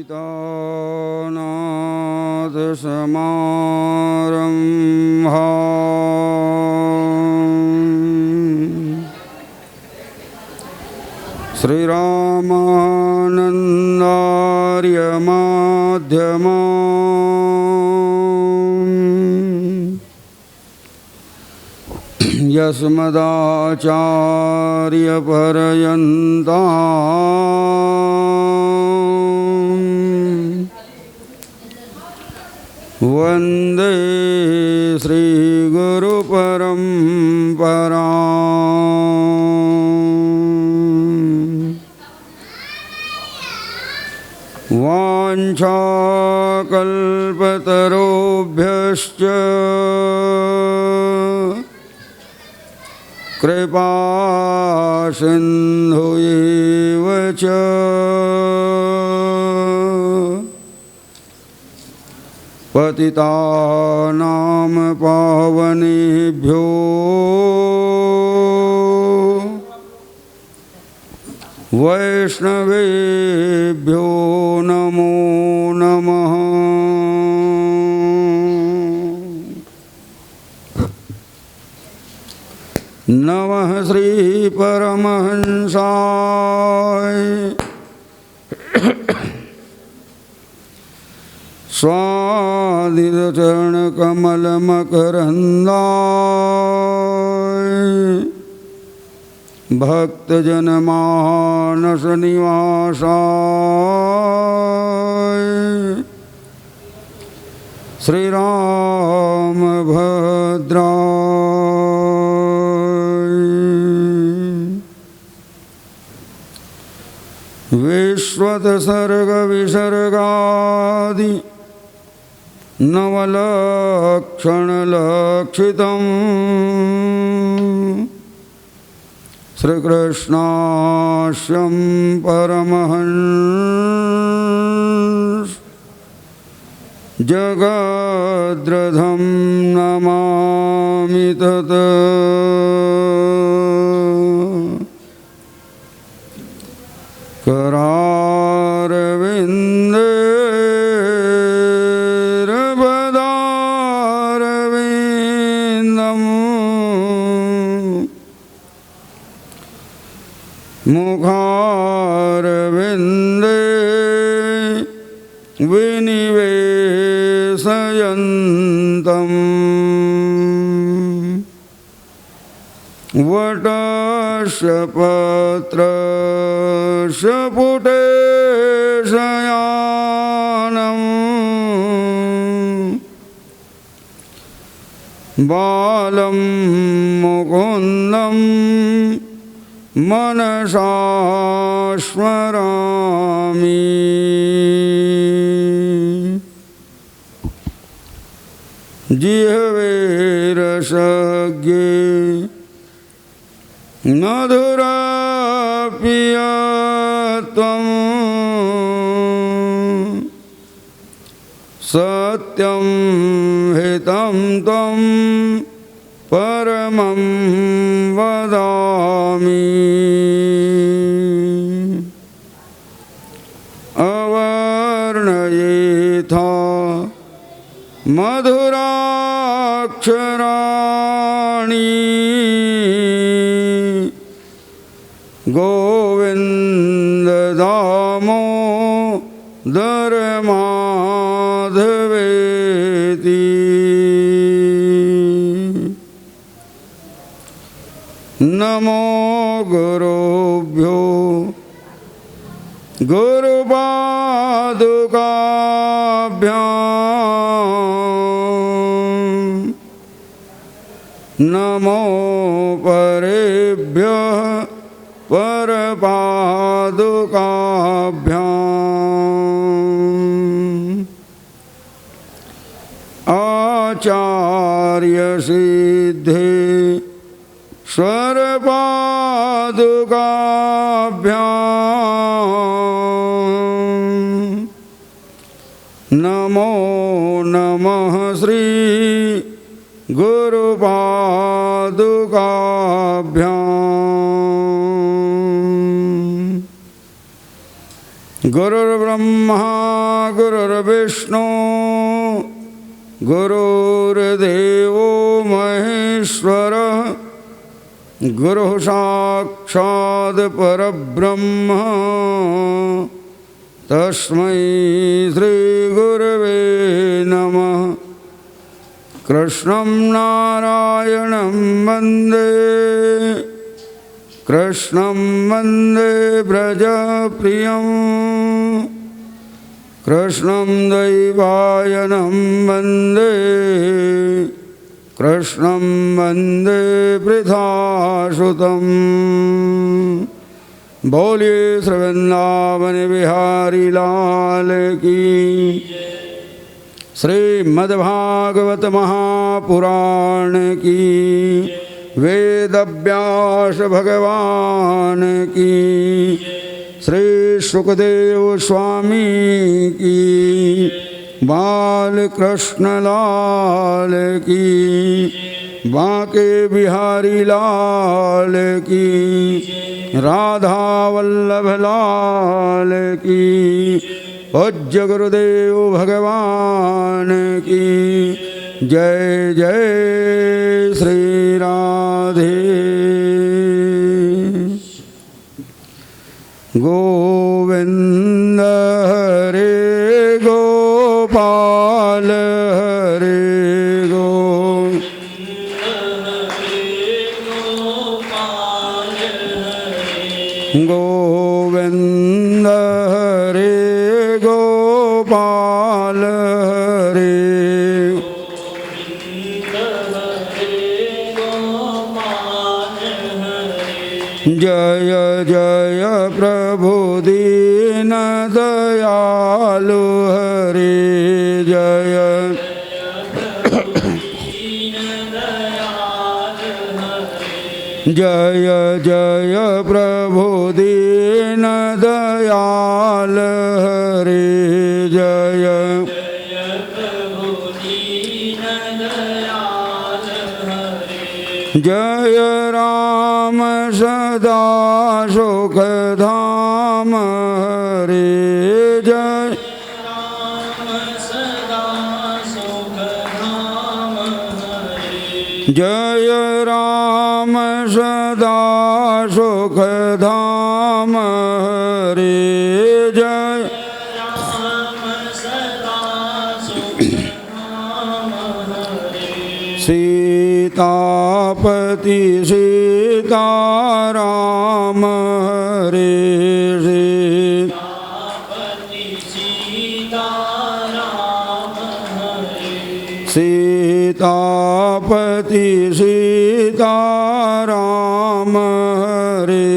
लक्ष्मीनाथसमारम्भाम् श्रीरामानन्दार्यमाध्यमाम् यस्मदाचार्यपर्यन्ताम् वन्दे श्रीगुरुपरम्पराम्। वाञ्छाकल्पतरुभ्यश्च कृपा सिन्धुएव च पतितानां पावनेभ्यो वैष्णवेभ्यो नमो नमः। नमः श्री परमहंसाय स्वादितचरणकमलमकरन्दाय भक्तजनमानसनिवासाय श्रीरामभद्राय विश्वतसर्गविसर्गादि नवलक्षणलक्षितम् श्रीकृष्णास्यं परमहंस जगद्रथं नमामि तत्। करारविन्देर्पदारविन्दम् मुखारविन्दे विनिवेशयन्तम् वटस्य पत्रस्य पुटे शयानम् बालं मुकुन्दं मनसा स्मरामि। जिह्वे रसज्ञे मधुराप्रियत्वं सत्यं हितं त्वं परमं वदामि। अवर्णयेथा मधुराक्षराणि गोविन्द दामोदर माधवेति। नमो गुरुभ्यो गुरुपादुकाभ्याम् नमो परेभ्यः परपादुकाभ्याम्। आचार्य सिद्धे स्वरपादुकाभ्याम् नमो नमः श्री गुरुपादुकाभ्याम्। गुरुर्ब्रह्मा गुरुर्विष्णु गुरुर्देवो महेश्वरः गुरुः साक्षात् परब्रह्म तस्मै श्रीगुरवे नमः। कृष्णं नारायणं वन्दे कृष्णं वन्दे व्रजप्रियं कृष्णं दैवायनं वन्दे कृष्णं वन्दे वृथासुतं। बोलिए श्री वृंदावन बिहारी लाल की। श्रीमद्भागवत महापुराण की। वेद व्यास भगवान की। श्री सुखदेव स्वामी की। बाल कृष्ण लाल की। बांके बिहारी लाल की। राधा वल्लभ लाल की। पूज्य गुरुदेव भगवान की जय जय श्री राधे। गोविंद हरे गोपाल हरे गोविंद हरे गोपाल हरे। जय जय प्रभु दीन दयालु हरे। जय जय जय प्रभु दीन दयाल हरे। जय जय राम सदा सुख धाम हरे। जय जय राम सदा सुख धाम हरे। जय सीतापति सीताराम हरे। सीतापति सीताराम हरे।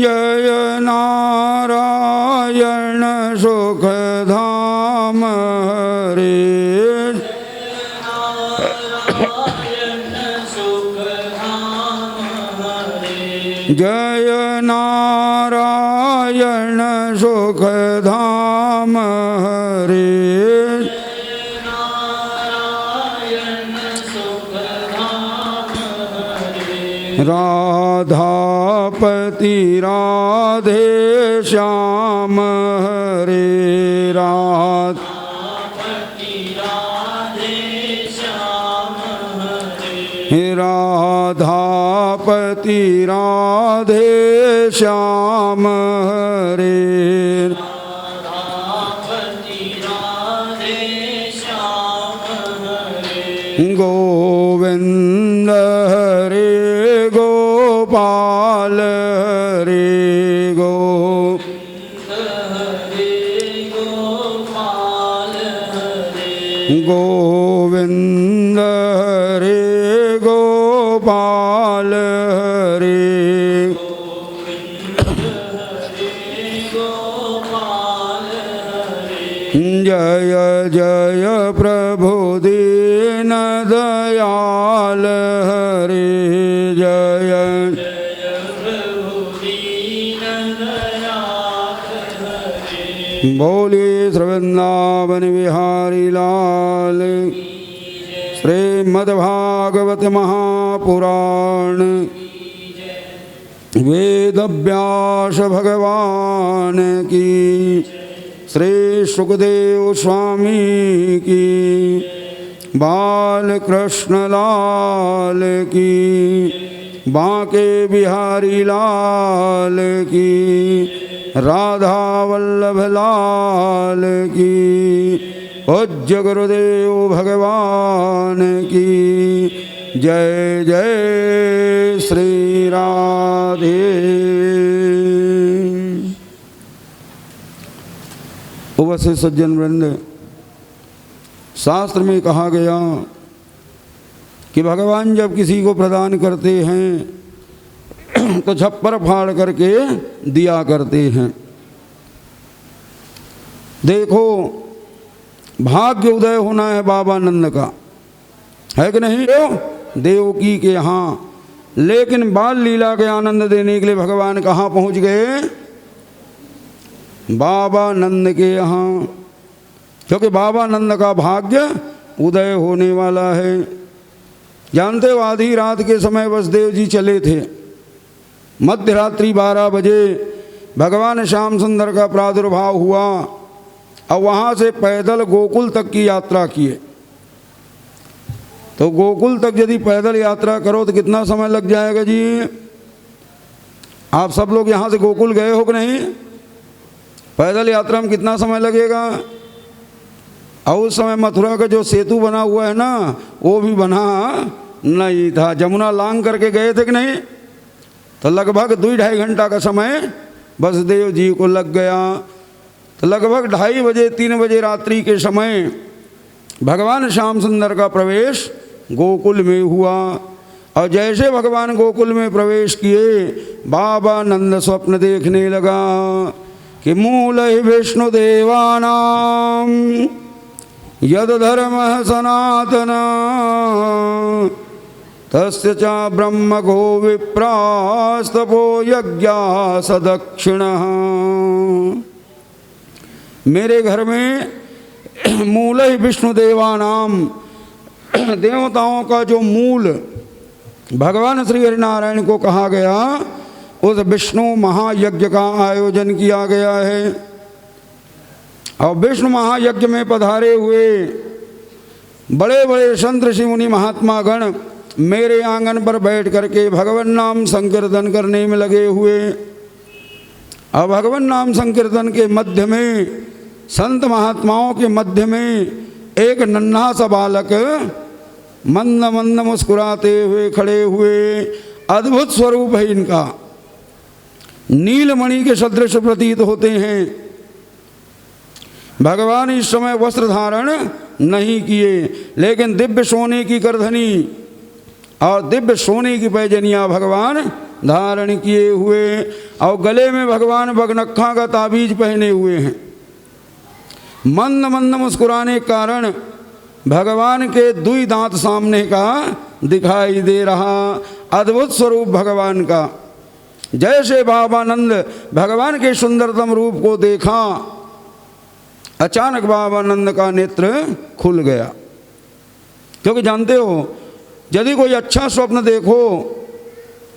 जय नारायण सुख धाम हरे। जय नारायण सुख धाम हरे। राधापति राधे श्याम हरे। राधापति राधे श्याम हरे। गोविंद हरे गोपाल हरे गोविंद हरे गोपाल हरे। जय जय प्रभु दीन दयाल हरे। जय बोलिए श्री वृंदावन बिहारी लाल। श्रीमद्भागवत महापुराण महापुराण। वेद व्यास भगवान की, श्री सुखदेव स्वामी की, बाल कृष्ण लाल की, बांके बिहारी लाल की, राधा वल्लभ लाल की, पूज्य गुरुदेव भगवान की जय। जय श्री राधे। उपस्थित सज्जन वृंद, शास्त्र में कहा गया कि भगवान जब किसी को प्रदान करते हैं तो छप्पर फाड़ करके दिया करते हैं। देखो, भाग्य उदय होना है बाबा नंद का, है कि नहीं? देवकी के यहाँ, लेकिन बाल लीला के आनंद देने के लिए भगवान कहाँ पहुँच गए? बाबा नंद के यहाँ, क्योंकि बाबा नंद का भाग्य उदय होने वाला है। जानते हो, आधी रात के समय वसुदेव जी चले थे। मध्य रात्रि 12 बजे भगवान श्याम सुंदर का प्रादुर्भाव हुआ और वहाँ से पैदल गोकुल तक की यात्रा किए। तो गोकुल तक यदि पैदल यात्रा करो तो कितना समय लग जाएगा जी? आप सब लोग यहाँ से गोकुल गए हो कि नहीं? पैदल यात्रा में कितना समय लगेगा? और उस समय मथुरा का जो सेतु बना हुआ है ना, वो भी बना नहीं था। जमुना लांग करके गए थे कि नहीं? तो लगभग 2-2.5 घंटा का समय वसुदेव जी को लग गया। तो लगभग 2:30 बजे 3 बजे रात्रि के समय भगवान श्याम सुंदर का प्रवेश गोकुल में हुआ। और जैसे भगवान गोकुल में प्रवेश किए, बाबा नंद स्वप्न देखने लगा कि मूल विष्णु देवानाम यद धर्म सनातन तस्य च ब्रह्म गो विप्रास्तपो यज्ञा सदक्षिण। मेरे घर में मूल विष्णु देवानाम, देवताओं का जो मूल भगवान श्री हरिनारायण को कहा गया, उस विष्णु महायज्ञ का आयोजन किया गया है। और विष्णु महायज्ञ में पधारे हुए बड़े बड़े संत ऋषि मुनि महात्मा गण मेरे आंगन पर बैठ करके भगवान नाम संकीर्तन करने में लगे हुए। और भगवान नाम संकीर्तन के मध्य में, संत महात्माओं के मध्य में एक नन्हा सा बालक मंद मंद मुस्कुराते हुए खड़े हुए। अद्भुत स्वरूप है इनका, नीलमणि के सदृश प्रतीत होते हैं। भगवान इस समय वस्त्र धारण नहीं किए, लेकिन दिव्य सोने की करधनी और दिव्य सोने की पैजनियाँ भगवान धारण किए हुए, और गले में भगवान बगनखा का ताबीज पहने हुए हैं। मंद मंद मुस्कुराने के कारण भगवान के 2 दांत सामने का दिखाई दे रहा। अद्भुत स्वरूप भगवान का। जैसे बाबा नंद भगवान के सुंदरतम रूप को देखा, अचानक बाबा नंद का नेत्र खुल गया। क्योंकि जानते हो, यदि कोई अच्छा स्वप्न देखो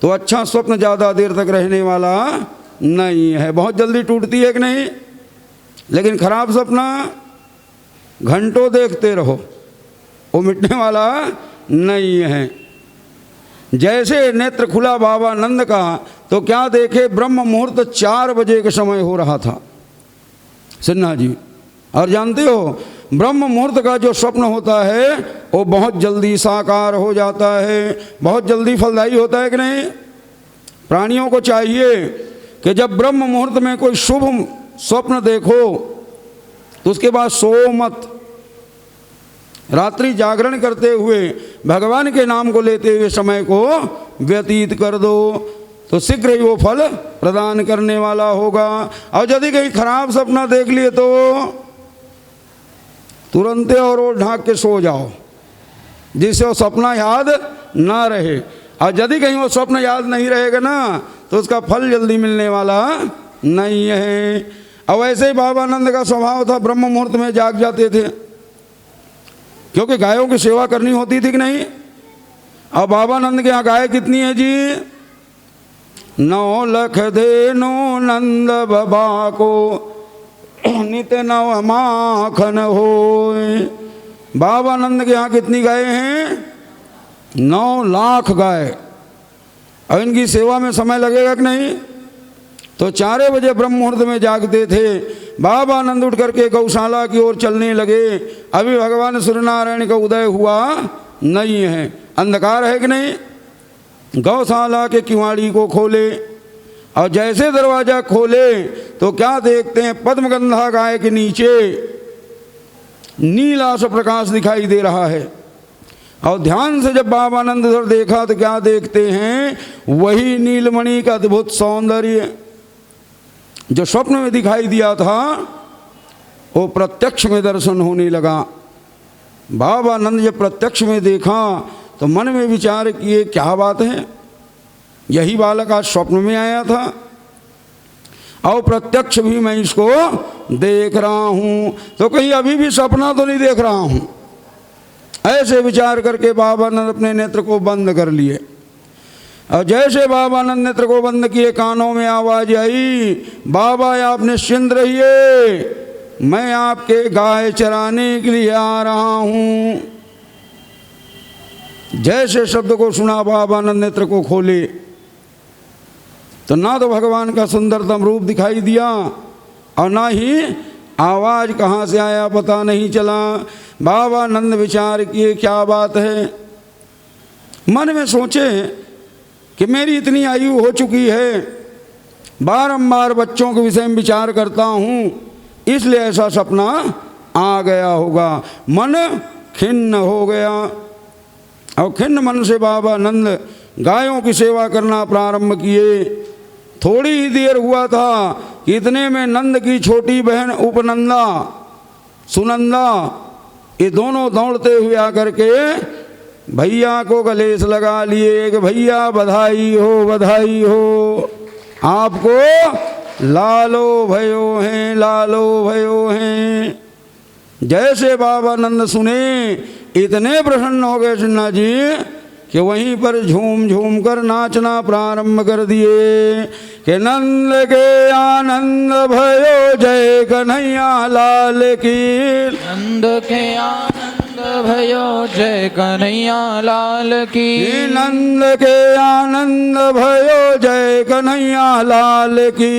तो अच्छा स्वप्न ज़्यादा देर तक रहने वाला नहीं है, बहुत जल्दी टूटती है कि नहीं। लेकिन खराब सपना घंटों देखते रहो, वो मिटने वाला नहीं है। जैसे नेत्र खुला बाबा नंद का, तो क्या देखे, ब्रह्म मुहूर्त 4 बजे के समय हो रहा था सिन्हा जी। और जानते हो, ब्रह्म मुहूर्त का जो स्वप्न होता है वो बहुत जल्दी साकार हो जाता है, बहुत जल्दी फलदायी होता है कि नहीं। प्राणियों को चाहिए कि जब ब्रह्म मुहूर्त में कोई शुभ स्वप्न देखो तो उसके बाद सो मत, रात्रि जागरण करते हुए भगवान के नाम को लेते हुए समय को व्यतीत कर दो, तो शीघ्र ही वो फल प्रदान करने वाला होगा। और यदि कहीं खराब सपना देख लिए तो तुरंत और वो ढांक के सो जाओ, जिससे वो सपना याद ना रहे। और यदि कहीं वो स्वप्न याद नहीं रहेगा ना, तो उसका फल जल्दी मिलने वाला नहीं है। और वैसे ही बाबा नंद का स्वभाव था, ब्रह्म मुहूर्त में जाग जाते थे, क्योंकि गायों की सेवा करनी होती थी कि नहीं। अब बाबा नंद के यहाँ गाय कितनी है जी? 9 लख देनो नंद बाबा को, नित नव माखन होय। बाबा नंद के यहाँ कितनी गाय हैं? 9 लाख गाय। अब इनकी सेवा में समय लगेगा कि नहीं? तो 4 बजे ब्रह्म मुहूर्त में जागते थे। बाबा आनंद उठ करके गौशाला की ओर चलने लगे। अभी भगवान सूर्यनारायण का उदय हुआ नहीं है, अंधकार है कि नहीं। गौशाला के किवाड़ी को खोले और जैसे दरवाजा खोले तो क्या देखते हैं? पद्मगंधा गाय के नीचे नीला सा प्रकाश दिखाई दे रहा है। और ध्यान से जब बाबा आनंद उधर देखा तो क्या देखते हैं? वही नीलमणि का अद्भुत सौंदर्य जो स्वप्न में दिखाई दिया था वो प्रत्यक्ष में दर्शन होने लगा। बाबा आनंद जब प्रत्यक्ष में देखा तो मन में विचार किए, क्या बात है, यही बालक आज स्वप्न में आया था और प्रत्यक्ष भी मैं इसको देख रहा हूँ, तो कहीं अभी भी सपना तो नहीं देख रहा हूँ। ऐसे विचार करके बाबा आनंद अपने नेत्र को बंद कर लिए। और जैसे बाबा आनंद नेत्र को बंद किए, कानों में आवाज आई, बाबा आप निश्चिंत रहिए, मैं आपके गाय चराने के लिए आ रहा हूँ। जैसे शब्द को सुना बाबा आनंद नेत्र को खोले तो ना तो भगवान का सुंदरतम रूप दिखाई दिया और ना ही आवाज कहाँ से आया पता नहीं चला। बाबा आनंद विचार किए, क्या बात है। मन में सोचे कि मेरी इतनी आयु हो चुकी है, बारंबार बच्चों के विषय में विचार करता हूँ, इसलिए ऐसा सपना आ गया होगा। मन खिन्न हो गया और खिन्न मन से बाबा आनंद गायों की सेवा करना प्रारंभ किए। थोड़ी ही देर हुआ था कि इतने में नंद की छोटी बहन उपनंदा, सुनंदा, ये दोनों दौड़ते हुए आकर के भैया को गले से लगा लिए कि भैया बधाई हो, आपको लालो भयो हैं, लालो भयो हैं। जैसे बाबा आनंद सुने इतने प्रसन्न हो गए सिन्हा जी कि वहीं पर झूम झूम कर नाचना प्रारंभ कर दिए कि नंद के आनंद भयो जय कन्हैया लाल की, नंद के आनंद भयो जय कन्हैया लाल की, नंद के आनंद भयो जय कन्हैया लाल की,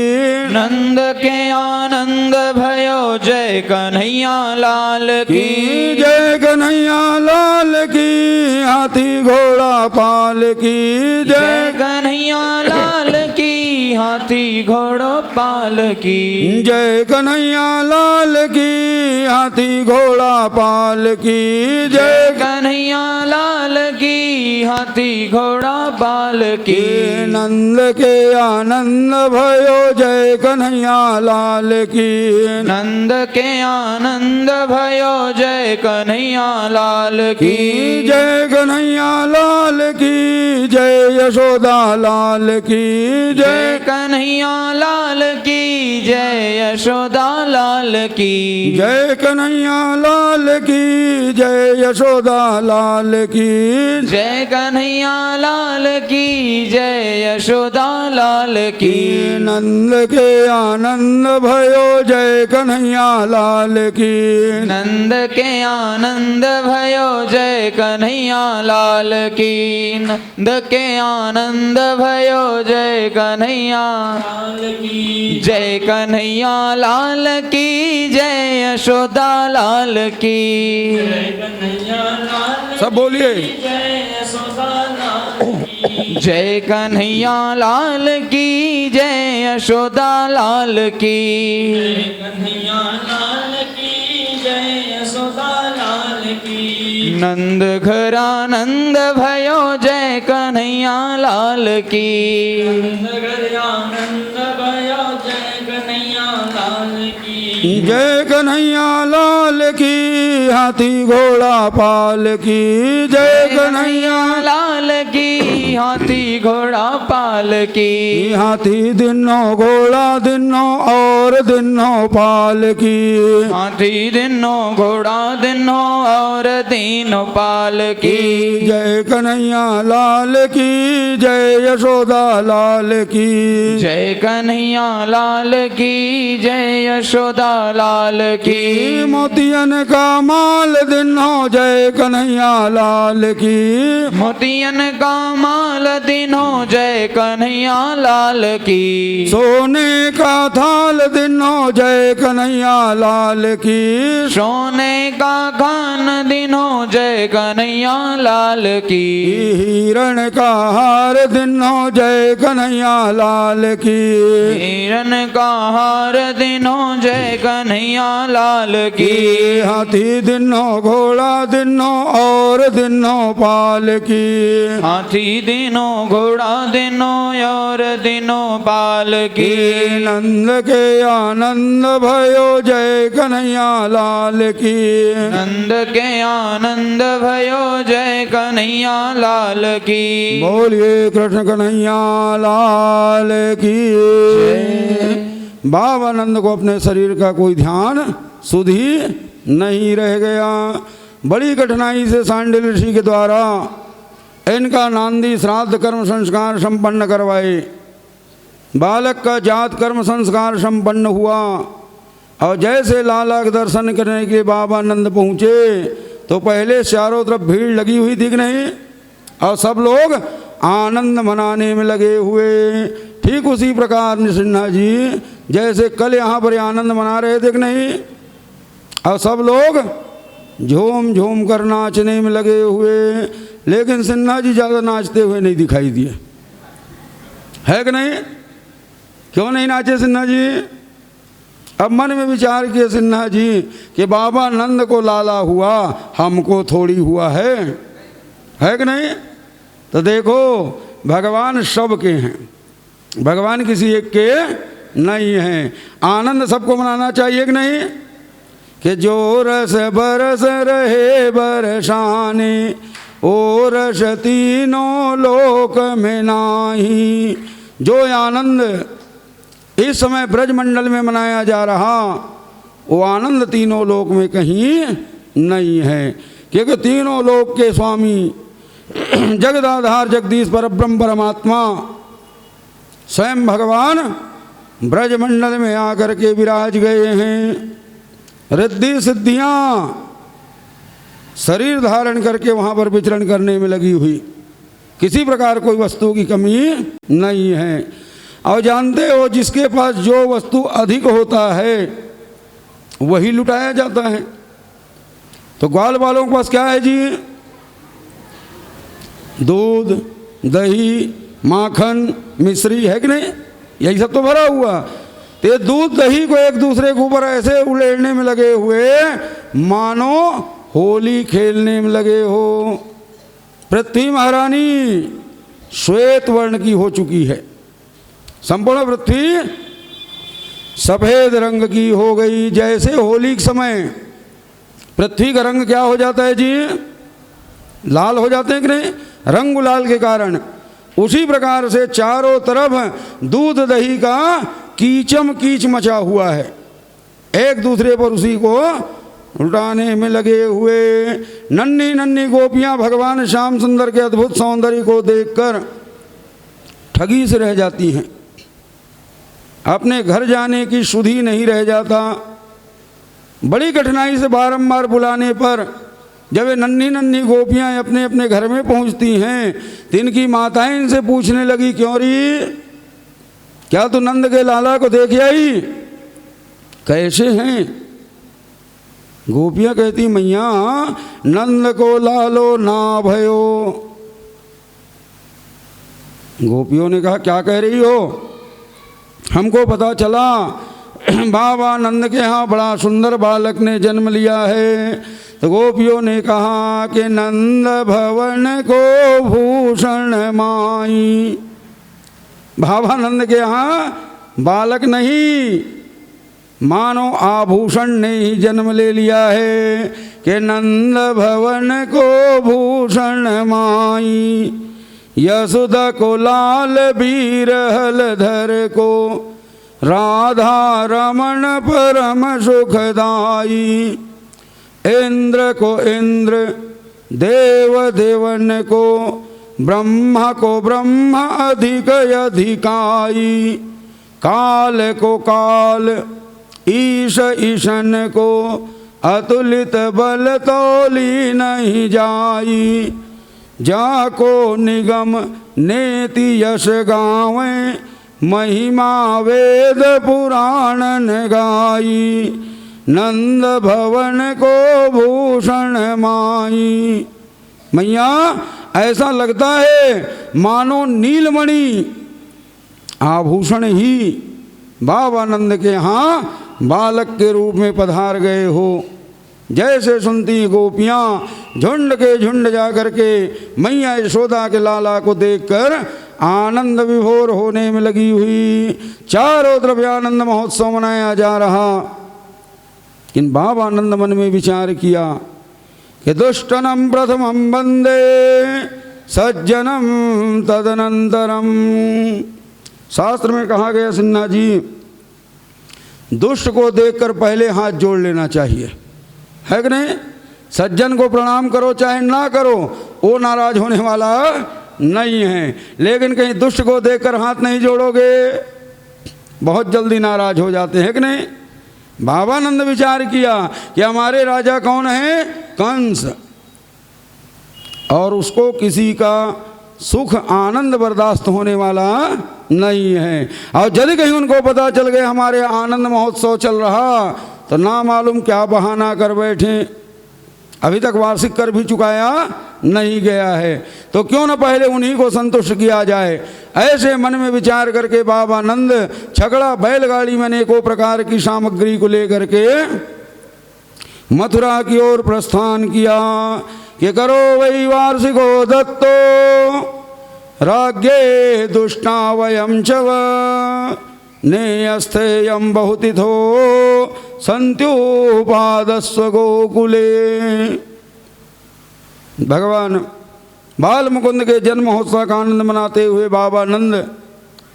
नंद के आनंद भयो जय कन्हैया लाल की, जय कन्हैया लाल की, हाथी घोड़ा पाल की, जय कन्हैया लाल की, हाथी घोड़ा पाल की, जय कन्हैया लाल की, हाथी घोड़ा पाल की, जय कन्हैया लाल की, हाथी घोड़ा पाल की, नंद के आनंद भयो जय कन्हैया लाल की, नंद के आनंद भयो जय कन्हैया लाल की, जय कन्हैया लाल की, जय यशोदा लाल की, जय कन्हैया लाल की, जय यशोदा लाल की, जय कन्हैया लाल की, जय यशोदा लाल की, जय कन्हैया लाल की, जय यशोदा लाल की, नंद के आनंद भयो जय कन्हैया लाल की, नंद के आनंद भयो जय कन्हैया लाल की, नंद के आनंद भयो जय कन्हैया लाल की, जय कन्हैया लाल की, जय यशोदा लाल की, सब बोलिए, जय कन्हैया लाल की, जय यशोदा लाल की, कन्हैया लाल की, जय यशोदा लाल की, नंद घर आनंद भयो जय कन्हैया लाल की, नंद घर आनंद भयो जय कन्हैया लाल की, जय कन्हैया लाल की, हाथी घोड़ा पाल की, जय कन्हैया लाल की, हाथी घोड़ा पालकी हाथी दिनो घोड़ा दिनो और दिनो पालकी हाथी दिनो घोड़ा दिनो और दीनो पालकी जय कन्हैया लाल की जय यशोदा लाल की जय कन्हैया लाल की जय यशोदा लाल की मोतियन का माल दिनो जय कन्हैया लाल की मोतियन का माल दिनो जय कन्हैया लाल की सोने का थाल दिनो जय कन्हैया लाल की सोने का खान दिनो जय कन्हैया लाल की हिरण का हार दिनो जय कन्हैया लाल की हिरन का हार दिनो जय कन्हैया लाल की हाथी दिनो घोड़ा दिनो और दिनो पाल की हाथी दिनो घोड़ा दिनो और दिनो पाल की नंद के आनंद भयो जय कन्हैया लाल की नंद के आनंद भयो जय कन्हैया लाल की बोलिए कृष्ण कन्हैया लाल की बाबा नंद को अपने शरीर का कोई ध्यान सुधि नहीं रह गया। बड़ी कठिनाई से सांडिल ऋषि के द्वारा इनका नांदी श्राद्ध कर्म संस्कार संपन्न करवाए। बालक का जात कर्म संस्कार संपन्न हुआ और जैसे लाला के दर्शन करने के लिए बाबा नंद पहुँचे तो पहले चारों तरफ भीड़ लगी हुई दिख नहीं और सब लोग आनंद मनाने में लगे हुए। ठीक उसी प्रकार नृसिंहा जी जैसे कल यहाँ पर आनंद मना रहे थे कि नहीं और सब लोग झूम झूम कर नाचने में लगे हुए, लेकिन सिन्हा जी ज़्यादा नाचते हुए नहीं दिखाई दिए, है कि नहीं? क्यों नहीं नाचे सिन्हा जी? अब मन में विचार किए सिन्हा जी कि बाबा नंद को लाला हुआ, हमको थोड़ी हुआ है कि नहीं? तो देखो भगवान सबके हैं, भगवान किसी एक के नहीं हैं। आनंद सबको मनाना चाहिए कि नहीं? कि जो रस बरस रहे बरसाने ओ रस तीनों लोक में नाही। जो आनंद इस समय ब्रजमंडल में मनाया जा रहा वो आनंद तीनों लोक में कहीं नहीं है, क्योंकि तीनों लोक के स्वामी जगदाधार जगदीश परब्रह्म परमात्मा स्वयं भगवान ब्रजमंडल में आकर के विराज गए हैं। रिद्धि सिद्धियाँ शरीर धारण करके वहाँ पर विचरण करने में लगी हुई, किसी प्रकार कोई वस्तु की कमी नहीं है। और जानते हो जिसके पास जो वस्तु अधिक होता है वही लुटाया जाता है। तो ग्वाल वालों के पास क्या है जी? दूध, दही, माखन, मिश्री, है कि नहीं? यही सब तो भरा हुआ। तो ये दूध दही को एक दूसरे के ऊपर ऐसे उड़ेलने में लगे हुए मानो होली खेलने में लगे हो। पृथ्वी महारानी श्वेत वर्ण की हो चुकी है, संपूर्ण पृथ्वी सफेद रंग की हो गई। जैसे होली के समय पृथ्वी का रंग क्या हो जाता है जी? लाल हो जाते हैं कि नहीं? रंग गुलाल के कारण। उसी प्रकार से चारों तरफ दूध दही का कीचम कीच मचा हुआ है, एक दूसरे पर उसी को उल्टाने में लगे हुए। नन्ही नन्ही गोपियां भगवान श्याम सुंदर के अद्भुत सौंदर्य को देखकर ठगी से रह जाती हैं, अपने घर जाने की सुधि नहीं रह जाता। बड़ी कठिनाई से बारंबार बुलाने पर जब ये नन्ही नन्ही गोपियां अपने अपने घर में पहुंचती हैं तो इनकी माताएं इनसे पूछने लगी, क्यों री, क्या तू नंद के लाला को देख आई? कैसे हैं? गोपियां कहती, मैया नंद को लालो ना भयो। गोपियों ने कहा, क्या कह रही हो? हमको पता चला बाबा नंद के यहाँ बड़ा सुंदर बालक ने जन्म लिया है। तो गोपियों ने कहा कि नंद भवन को भूषण माई। बाबा नंद के यहाँ बालक नहीं, मानो आभूषण ने ही जन्म ले लिया है कि नंद भवन को भूषण माई। यशोदा को लाल वीर हलधर को, राधा रमण परम सुखदाई। इंद्र को इंद्र देव देवन को, ब्रह्मा को ब्रह्म अधिक अधिकाई। काल को काल ईश ईशन को, अतुलित बल तोली नहीं जाई। जाको निगम नेति यश गावें, महिमा वेद पुराण गाई। नंद भवन को भूषण माई। मैया ऐसा लगता है मानो नीलमणि आभूषण ही बाबा नंद के यहाँ बालक के रूप में पधार गए हो। जैसे सुनती गोपियाँ झुंड के झुंड जा करके मैया यशोदा के लाला को देखकर आनंद विभोर होने में लगी हुई। चारों तरफ आनंद महोत्सव मनाया जा रहा। किन बाबा नंद मन में विचार किया कि दुष्टनम प्रथमं वंदे सज्जनम तदनंतरम। शास्त्र में कहा गया सिन्हा जी, दुष्ट को देखकर पहले हाथ जोड़ लेना चाहिए, है कि नहीं। सज्जन को प्रणाम करो चाहे ना करो, वो नाराज होने वाला नहीं है। लेकिन कहीं दुष्ट को देखकर हाथ नहीं जोड़ोगे, बहुत जल्दी नाराज हो जाते हैं कि नहीं। बाबा नंद विचार किया कि हमारे राजा कौन है, कंस, और उसको किसी का सुख आनंद बर्दाश्त होने वाला नहीं है। और यदि कहीं उनको पता चल गया हमारे आनंद महोत्सव चल रहा, तो ना मालूम क्या बहाना कर बैठे। अभी तक वार्षिक कर भी चुकाया नहीं गया है, तो क्यों न पहले उन्हीं को संतुष्ट किया जाए। ऐसे मन में विचार करके बाबा नंद छकड़ा बैलगाड़ी में अनेकों प्रकार की सामग्री को लेकर के मथुरा की ओर प्रस्थान किया कि करो वही वार्षिको दत्तो, राज्ञे दुष्टा वयम चव, नेयस्थेयम बहुतिथो संत्युपादस्व गोकुले। भगवान बाल मुकुंद के जन्म महोत्सव का आनंद मनाते हुए बाबा नंद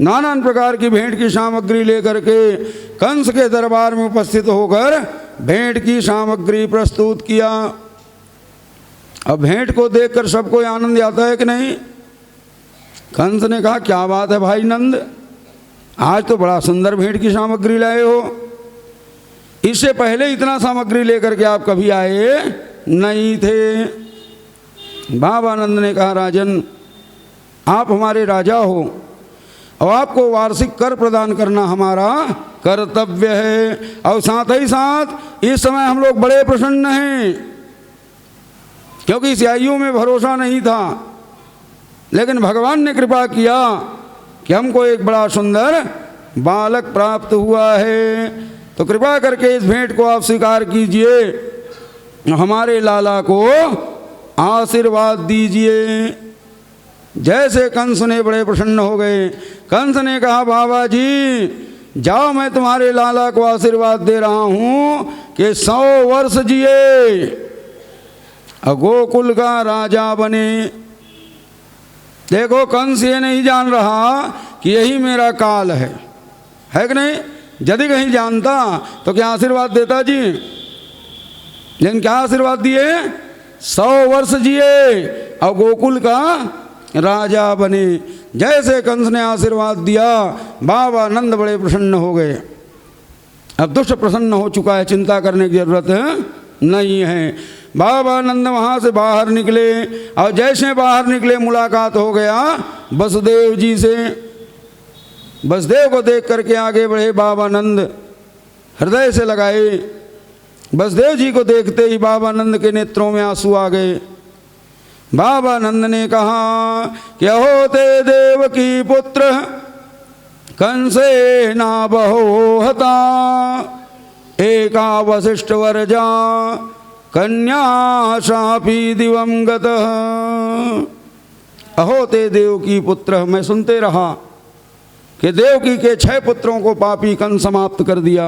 नाना प्रकार की भेंट की सामग्री लेकर के कंस के दरबार में उपस्थित होकर भेंट की सामग्री प्रस्तुत किया। अब भेंट को देखकर सबको आनंद आता है कि नहीं। कंस ने कहा, क्या बात है भाई नंद, आज तो बड़ा सुंदर भेंट की सामग्री लाए हो। इससे पहले इतना सामग्री लेकर के आप कभी आए नहीं थे। बाबा नंद ने कहा, राजन आप हमारे राजा हो और आपको वार्षिक कर प्रदान करना हमारा कर्तव्य है। और साथ ही साथ इस समय हम लोग बड़े प्रसन्न हैं, क्योंकि इस आयु में भरोसा नहीं था, लेकिन भगवान ने कृपा किया कि हमको एक बड़ा सुंदर बालक प्राप्त हुआ है। तो कृपा करके इस भेंट को आप स्वीकार कीजिए, हमारे लाला को आशीर्वाद दीजिए। जैसे कंस ने बड़े प्रसन्न हो गए। कंस ने कहा, बाबा जी जाओ, मैं तुम्हारे लाला को आशीर्वाद दे रहा हूँ कि 100 वर्ष जिए, गोकुल का राजा बने। देखो कंस ये नहीं जान रहा कि यही मेरा काल है कि नहीं। यदि कहीं जानता तो क्या आशीर्वाद देता जी, लेकिन क्या आशीर्वाद दिए, 100 वर्ष जिए और गोकुल का राजा बने। जैसे कंस ने आशीर्वाद दिया, बाबा नंद बड़े प्रसन्न हो गए। अब दुष्ट प्रसन्न हो चुका है, चिंता करने की जरूरत नहीं है। बाबा नंद वहाँ से बाहर निकले और जैसे बाहर निकले मुलाकात हो गया वसुदेव जी से। वसुदेव को देख करके आगे बढ़े बाबा नंद, हृदय से लगाए। वसुदेव जी को देखते ही बाबा नंद के नेत्रों में आंसू आ गए। बाबा नंद ने कहा कि अहो ते देव की पुत्र कंसे ना बहो हता, एका वशिष्ठ वरजा कन्या शापी दिवंगत। अहो ते देव की पुत्र, मैं सुनते रहा कि देवकी के 6 पुत्रों को पापी कंस समाप्त कर दिया।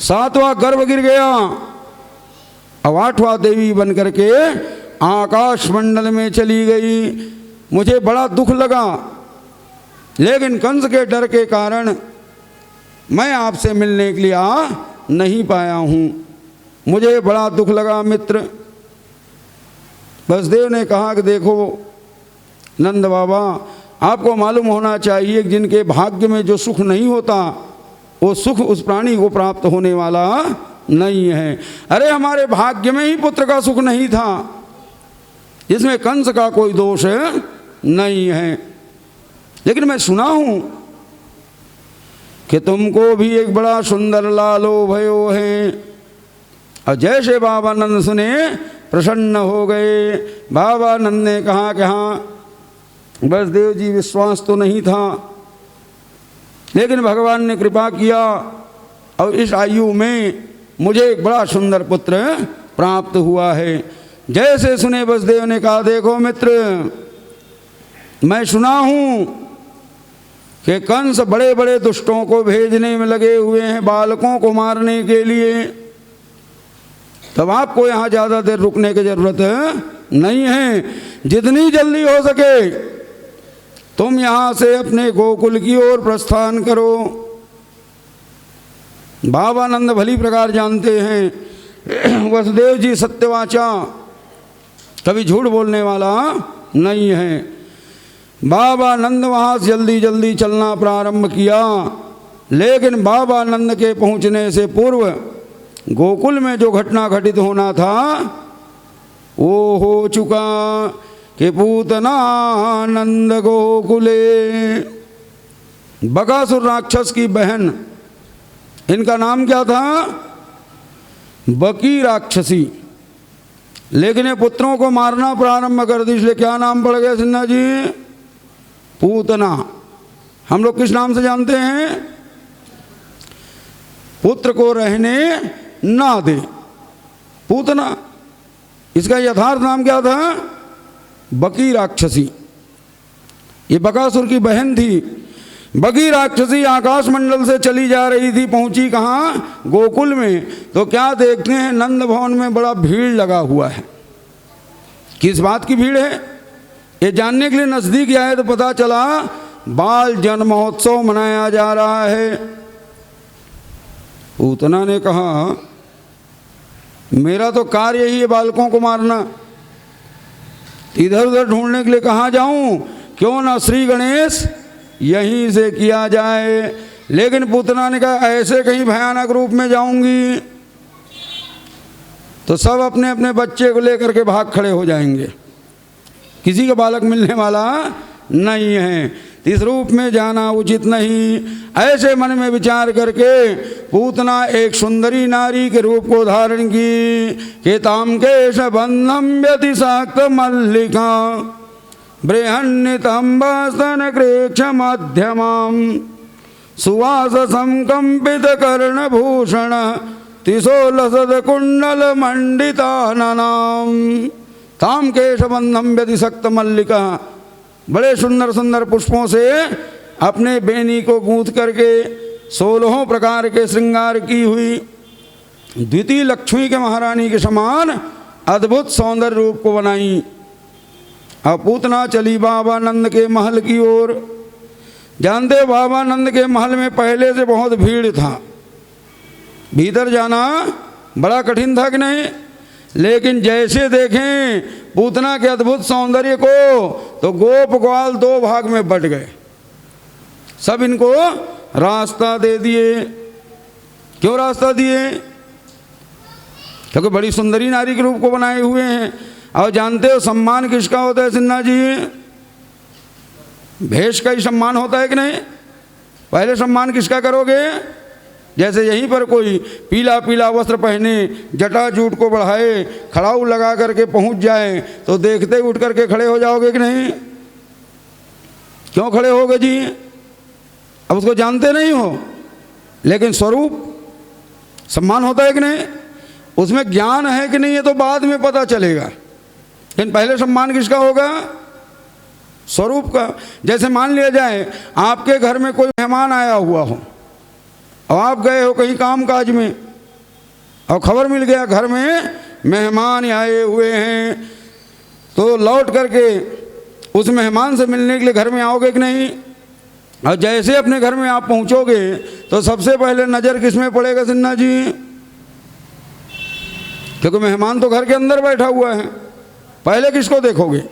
7वां गर्भ गिर गया, अब 8वां देवी बन करके आकाश मंडल में चली गई। मुझे बड़ा दुख लगा, लेकिन कंस के डर के कारण मैं आपसे मिलने के लिए आ नहीं पाया हूँ। मुझे बड़ा दुख लगा मित्र। वसुदेव ने कहा कि देखो नंद बाबा, आपको मालूम होना चाहिए कि जिनके भाग्य में जो सुख नहीं होता वो सुख उस प्राणी को प्राप्त होने वाला नहीं है। अरे हमारे भाग्य में ही पुत्र का सुख नहीं था, इसमें कंस का कोई दोष नहीं है। लेकिन मैं सुना हूँ कि तुमको भी एक बड़ा सुंदर लालो भयो है। और जैसे बाबा नंद सुने प्रसन्न हो गए। बाबा नंद ने कहा कि हाँ वसुदेव जी, विश्वास तो नहीं था, लेकिन भगवान ने कृपा किया और इस आयु में मुझे एक बड़ा सुंदर पुत्र प्राप्त हुआ है। जैसे सुने वसुदेव ने कहा देखो मित्र, मैं सुना हूँ कि कंस बड़े बड़े दुष्टों को भेजने में लगे हुए हैं बालकों को मारने के लिए, तब आपको यहाँ ज़्यादा देर रुकने की ज़रूरत नहीं है। जितनी जल्दी हो सके तुम यहाँ से अपने गोकुल की ओर प्रस्थान करो। बाबा नंद भली प्रकार जानते हैं वसुदेव जी सत्यवाचा, कभी झूठ बोलने वाला नहीं है। बाबा नंद वहाँ से जल्दी जल्दी चलना प्रारंभ किया, लेकिन बाबा नंद के पहुँचने से पूर्व गोकुल में जो घटना घटित होना था वो हो चुका कि पूतना नंद गोकुले। बकासुर राक्षस की बहन, इनका नाम क्या था? बकी राक्षसी। लेकिन ये पुत्रों को मारना प्रारंभ कर दी, इसलिए क्या नाम पड़ गया सिन्हा जी? पूतना। हम लोग किस नाम से जानते हैं? पुत्र को रहने ना दे, पूतना। इसका यथार्थ नाम क्या था? बकी राक्षसी। ये बकासुर की बहन थी। बकी राक्षसी आकाश मंडल से चली जा रही थी, पहुंची कहाँ? गोकुल में। तो क्या देखते हैं नंद भवन में बड़ा भीड़ लगा हुआ है। किस बात की भीड़ है ये जानने के लिए नजदीक आए तो पता चला बाल जन्म महोत्सव मनाया जा रहा है। पूतना ने कहा मेरा तो कार्य ही है बालकों को मारना, इधर उधर ढूंढने के लिए कहाँ जाऊं? क्यों ना श्री गणेश यहीं से किया जाए। लेकिन पूतना ने कहा ऐसे कहीं भयानक रूप में जाऊंगी तो सब अपने अपने बच्चे को लेकर के भाग खड़े हो जाएंगे, किसी का बालक मिलने वाला नहीं है। इस रूप में जाना उचित नहीं। ऐसे मन में विचार करके पूतना एक सुंदरी नारी के रूप को धारण की कि ताम केश बंधम व्यतिशाक्त मल्लिका बृहन्नितंबस्तन कृक्ष मध्यमाम सुवास संकंपित कर्ण भूषण तिसोलसद कुंडल मंडिताननाम। ताम केश बंधम व्यतिशक्त मल्लिका, बड़े सुंदर सुंदर पुष्पों से अपने बेनी को गूंथ करके 16 प्रकार के श्रृंगार की हुई द्वितीय लक्ष्मी के महारानी के समान अद्भुत सौंदर्य रूप को बनाई। अब पूतना चली बाबा नंद के महल की ओर। जानते बाबा नंद के महल में पहले से बहुत भीड़ था, भीतर जाना बड़ा कठिन था कि नहीं। लेकिन जैसे देखें पूतना के अद्भुत सौंदर्य को तो गोप ग्वाल 2 भाग में बट गए, सब इनको रास्ता दे दिए। क्यों रास्ता दिए? क्योंकि बड़ी सुंदरी नारी के रूप को बनाए हुए हैं। और जानते हो सम्मान किसका होता है सिन्हा जी? भेष का ही सम्मान होता है कि नहीं? पहले सम्मान किसका करोगे? जैसे यहीं पर कोई पीला पीला वस्त्र पहने, जटा जूट को बढ़ाए, खड़ाऊ लगा करके पहुंच जाए तो देखते ही उठ करके खड़े हो जाओगे कि नहीं? क्यों खड़े होगे जी? अब उसको जानते नहीं हो, लेकिन स्वरूप सम्मान होता है कि नहीं? उसमें ज्ञान है कि नहीं ये तो बाद में पता चलेगा, लेकिन पहले सम्मान किसका होगा? स्वरूप का। जैसे मान लिया जाए आपके घर में कोई मेहमान आया हुआ हो और आप गए हो कहीं काम काज में और खबर मिल गया घर में मेहमान आए हुए हैं, तो लौट करके उस मेहमान से मिलने के लिए घर में आओगे कि नहीं? और जैसे अपने घर में आप पहुंचोगे तो सबसे पहले नज़र किस में पड़ेगा सिन्हा जी? क्योंकि मेहमान तो घर के अंदर बैठा हुआ है, पहले किसको देखोगे?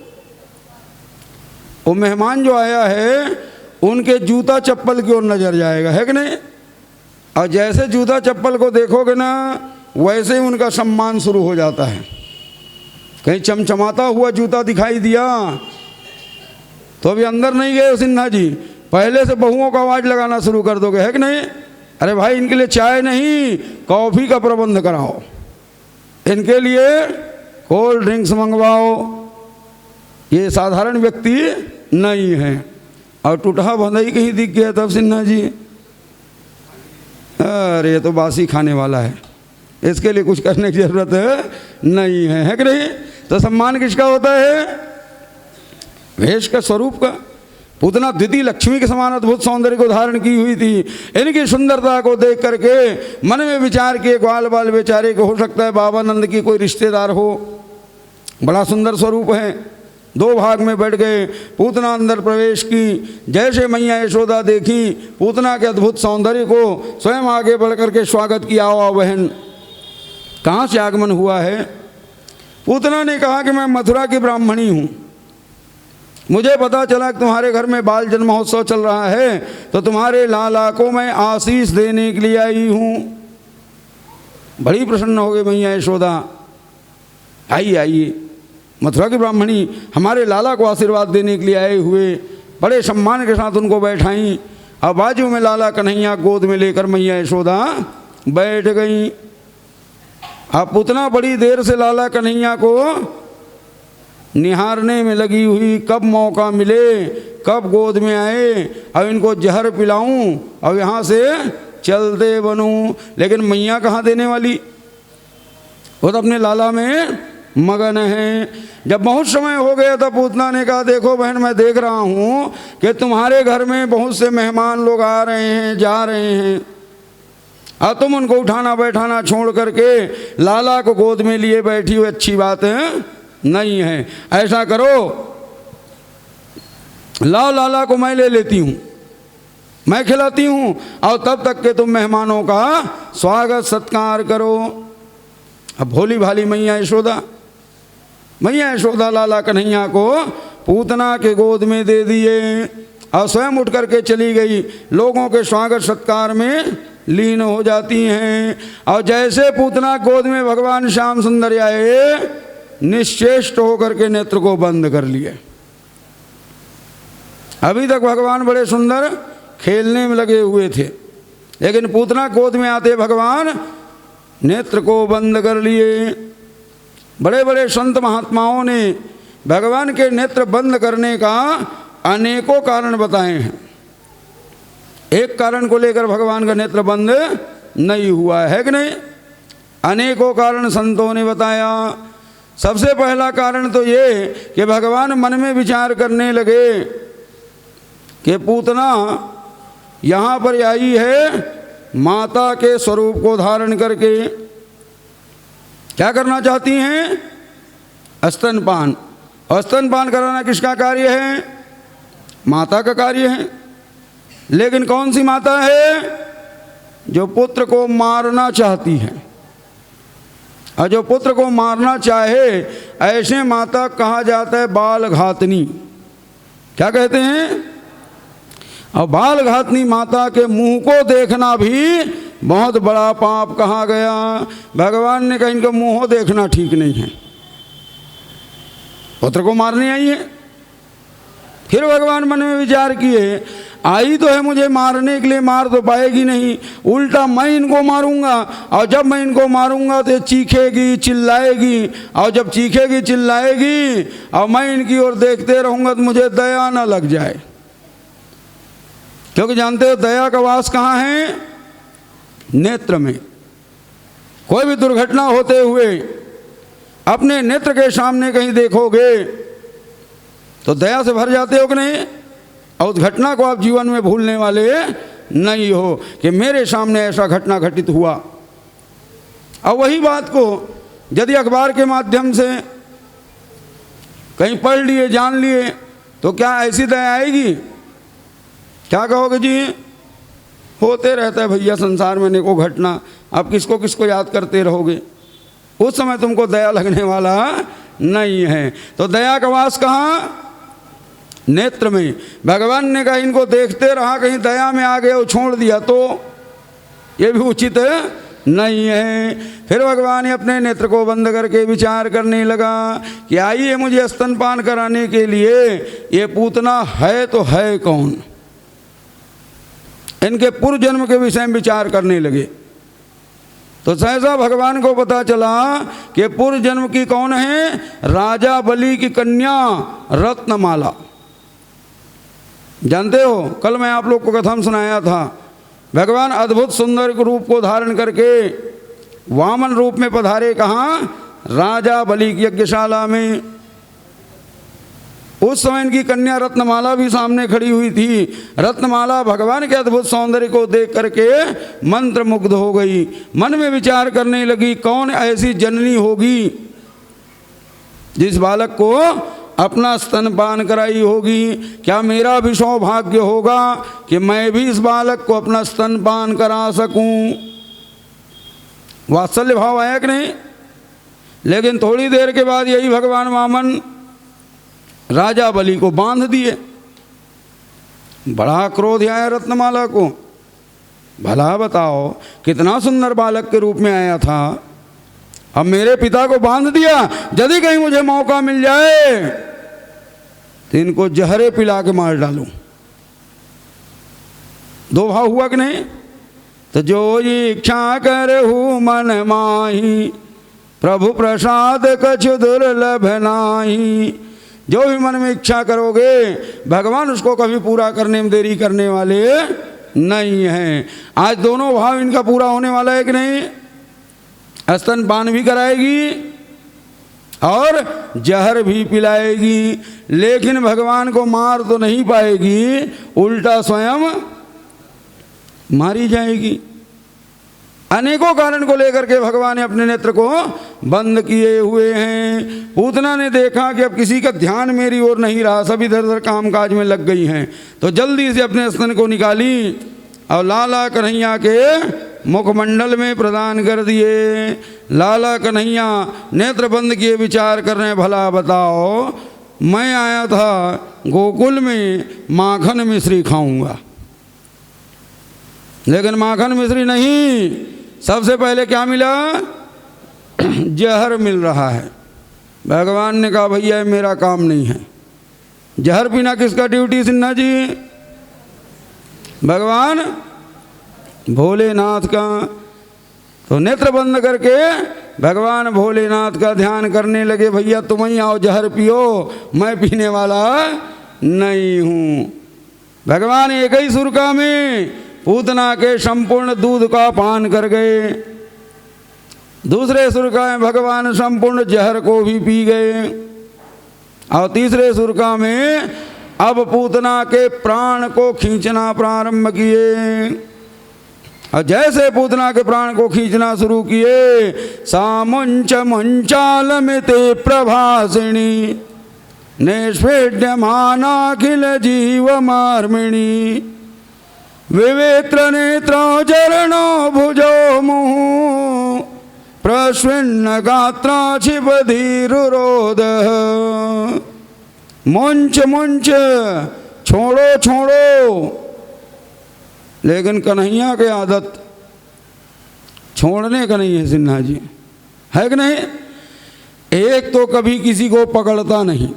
वो मेहमान जो आया है उनके जूता चप्पल की ओर नज़र जाएगा, है कि नहीं? और जैसे जूता चप्पल को देखोगे ना, वैसे ही उनका सम्मान शुरू हो जाता है। कहीं चमचमाता हुआ जूता दिखाई दिया तो अभी अंदर नहीं गए सिन्हा जी, पहले से बहुओं का आवाज़ लगाना शुरू कर दोगे, है कि नहीं? अरे भाई, इनके लिए चाय नहीं, कॉफ़ी का प्रबंध कराओ, इनके लिए कोल्ड ड्रिंक्स मंगवाओ। ये साधारण व्यक्ति नहीं है। और टूटा बंधई कहीं दिख गया तब सिन्हा जी, अरे ये तो बासी खाने वाला है, इसके लिए कुछ करने की जरूरत नहीं है कि नहीं? तो सम्मान किसका होता है? वेश का, स्वरूप का। पूतना द्वितीय लक्ष्मी के समान अद्भुत सौंदर्य को धारण की हुई थी। इनकी सुंदरता को देख करके मन में विचार किए ग्वाल बाल बेचारे को, हो सकता है बाबा नंद की कोई रिश्तेदार हो, बड़ा सुंदर स्वरूप है। दो भाग में बैठ गए, पूतना अंदर प्रवेश की। जैसे मैया यशोदा देखी पूतना के अद्भुत सौंदर्य को, स्वयं आगे बढ़ करके स्वागत किया। आओ बहन, कहाँ से आगमन हुआ है? पूतना ने कहा कि मैं मथुरा की ब्राह्मणी हूँ, मुझे पता चला कि तुम्हारे घर में बाल जन्म महोत्सव चल रहा है, तो तुम्हारे लाला को मैं आशीष देने के लिए आई हूँ। बड़ी प्रसन्न हो गई मैया यशोदा। आइए आइए, मथुरा की ब्राह्मणी हमारे लाला को आशीर्वाद देने के लिए आए हुए। बड़े सम्मान के साथ उनको बैठाई। अब बाजू में लाला कन्हैया गोद में लेकर मैया यशोदा बैठ गई। अब पूतना बड़ी देर से लाला कन्हैया को निहारने में लगी हुई, कब मौका मिले, कब गोद में आए, अब इनको जहर पिलाऊं और यहाँ से चलते बनूं। लेकिन मैया कहाँ देने वाली, वो तो अपने लाला में मगन है। जब बहुत समय हो गया तब पूतना ने कहा, देखो बहन, मैं देख रहा हूँ कि तुम्हारे घर में बहुत से मेहमान लोग आ रहे हैं, जा रहे हैं, और तुम उनको उठाना बैठाना छोड़ करके लाला को गोद में लिए बैठी हुई अच्छी बात है नहीं है। ऐसा करो, लाओ लाला को मैं ले लेती हूँ, मैं खिलाती हूँ, और तब तक के तुम मेहमानों का स्वागत सत्कार करो। अब भोली भाली मैया यशोदा लाला कन्हैया को पूतना के गोद में दे दिए और स्वयं उठ करके चली गई। लोगों के स्वागत सत्कार में लीन हो जाती हैं। और जैसे पूतना गोद में भगवान श्याम सुंदर आए, निश्चेष्ट होकर के नेत्र को बंद कर लिए। अभी तक भगवान बड़े सुंदर खेलने में लगे हुए थे, लेकिन पूतना गोद में आते भगवान नेत्र को बंद कर लिए। बड़े बड़े संत महात्माओं ने भगवान के नेत्र बंद करने का अनेकों कारण बताए हैं। एक कारण को लेकर भगवान का नेत्र बंद नहीं हुआ है कि नहीं? अनेकों कारण संतों ने बताया। सबसे पहला कारण तो ये कि भगवान मन में विचार करने लगे कि पूतना यहाँ पर आई है माता के स्वरूप को धारण करके। क्या करना चाहती हैं? स्तनपान। और स्तनपान कराना किसका कार्य है? माता का कार्य है। लेकिन कौन सी माता है? जो पुत्र को मारना चाहती है। और जो पुत्र को मारना चाहे, ऐसे माता कहा जाता है बाल घातनी। क्या कहते हैं? और बाल घातनी माता के मुंह को देखना भी बहुत बड़ा पाप कहा गया। भगवान ने कहा इनको मुंह देखना ठीक नहीं है, पुत्र को मारने आई है। फिर भगवान मन में विचार किए, आई तो है मुझे मारने के लिए, मार तो पाएगी नहीं, उल्टा मैं इनको मारूंगा। और जब मैं इनको मारूंगा तो चीखेगी चिल्लाएगी, और जब चीखेगी चिल्लाएगी और मैं इनकी ओर देखते रहूंगा तो मुझे दया न लग जाए। क्योंकि जानते हो दया का वास कहाँ है? नेत्र में। कोई भी दुर्घटना होते हुए अपने नेत्र के सामने कहीं देखोगे तो दया से भर जाते हो कि नहीं? और उस घटना को आप जीवन में भूलने वाले नहीं हो कि मेरे सामने ऐसा घटना घटित हुआ। और वही बात को यदि अखबार के माध्यम से कहीं पढ़ लिए जान लिए तो क्या ऐसी दया आएगी? क्या कहोगे जी? होते रहता है भैया संसार में नेको घटना, आप किसको किसको याद करते रहोगे, उस समय तुमको दया लगने वाला नहीं है। तो दया का वास कहाँ? नेत्र में। भगवान ने कहा इनको देखते रहा, कहीं दया में आ गए और छोड़ दिया तो ये भी उचित नहीं है। फिर भगवान ने अपने नेत्र को बंद करके विचार करने लगा कि आइए मुझे स्तनपान कराने के लिए ये पूतना है तो है कौन। इनके पूर्व जन्म के विषय में विचार करने लगे तो सहसा भगवान को पता चला कि पूर्व जन्म की कौन है? राजा बलि की कन्या रत्नमाला। जानते हो, कल मैं आप लोग को कथा में सुनाया था, भगवान अद्भुत सुंदर रूप को धारण करके वामन रूप में पधारे कहाँ? राजा बलि की यज्ञशाला में। उस समय इनकी कन्या रत्नमाला भी सामने खड़ी हुई थी। रत्नमाला भगवान के अद्भुत सौंदर्य को देख करके मंत्र मुग्ध हो गई, मन में विचार करने लगी कौन ऐसी जननी होगी जिस बालक को अपना स्तनपान कराई होगी। क्या मेरा भी सौभाग्य होगा कि मैं भी इस बालक को अपना स्तनपान करा सकूं? वात्सल्य भाव आया कि नहीं? लेकिन थोड़ी देर के बाद यही भगवान वामन राजा बलि को बांध दिए। बड़ा क्रोध आया रत्नमाला को, भला बताओ कितना सुंदर बालक के रूप में आया था, अब मेरे पिता को बांध दिया। यदि कहीं मुझे मौका मिल जाए तो इनको जहरे पिला के मार डालूं। दो भाव हुआ कि नहीं? तो जो इच्छा करहु मन माही, प्रभु प्रसाद कछु दुर्लभ नाही। जो भी मन में इच्छा करोगे भगवान उसको कभी पूरा करने में देरी करने वाले नहीं हैं। आज दोनों भाव इनका पूरा होने वाला है कि नहीं? स्तनपान भी कराएगी और जहर भी पिलाएगी, लेकिन भगवान को मार तो नहीं पाएगी, उल्टा स्वयं मारी जाएगी। अनेकों कारण को लेकर के भगवान ने अपने नेत्र को बंद किए हुए हैं। पूतना ने देखा कि अब किसी का ध्यान मेरी ओर नहीं रहा, सब इधर उधर काम काज में लग गई हैं, तो जल्दी से अपने स्तन को निकाली और लाला कन्हैया के मुखमंडल में प्रदान कर दिए। लाला कन्हैया नेत्र बंद किए विचार कर रहे हैं, भला बताओ मैं आया था गोकुल में माखन मिश्री खाऊंगा, लेकिन माखन मिश्री नहीं, सबसे पहले क्या मिला? जहर मिल रहा है। भगवान ने कहा भैया ये मेरा काम नहीं है। जहर पीना किसका ड्यूटी सिन्हा जी? भगवान भोलेनाथ का। तो नेत्र बंद करके भगवान भोलेनाथ का ध्यान करने लगे, भैया तुम ही आओ जहर पियो, मैं पीने वाला नहीं हूँ। भगवान एक ही सुरका में पूतना के संपूर्ण दूध का पान कर गए, दूसरे सुरका में भगवान संपूर्ण जहर को भी पी गए, और तीसरे सुरका में अब पूतना के प्राण को खींचना प्रारंभ किए। और जैसे पूतना के प्राण को खींचना शुरू किए, सामुंच मुंचाल मिते प्रभासिणी निष्पेड्यमानाखिल जीव मार्मिणी विवेत्र नेत्रो चरणो भुजो मुहुः प्रस्विन्न गात्रा क्षिपधीरुरोध। मुंच मुंच छोड़ो छोड़ो, लेकिन कन्हैया की आदत छोड़ने का नहीं है सिन्हा जी, है कि नहीं? एक तो कभी किसी को पकड़ता नहीं,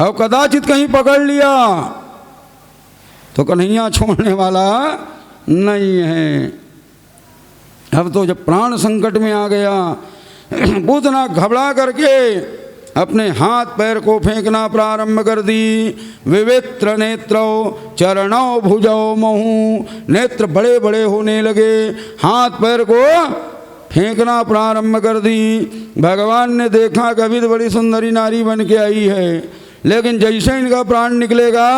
और कदाचित कहीं पकड़ लिया तो कन्हैया छोड़ने वाला नहीं है। अब तो जब प्राण संकट में आ गया, पूतना घबरा करके अपने हाथ पैर को फेंकना प्रारंभ कर दी। विवित्र नेत्रो चरणों भुजो मुहुः, नेत्र बड़े बड़े होने लगे, हाथ पैर को फेंकना प्रारंभ कर दी। भगवान ने देखा कभी तो बड़ी सुंदरी नारी बन के आई है, लेकिन जैसे इनका प्राण निकलेगा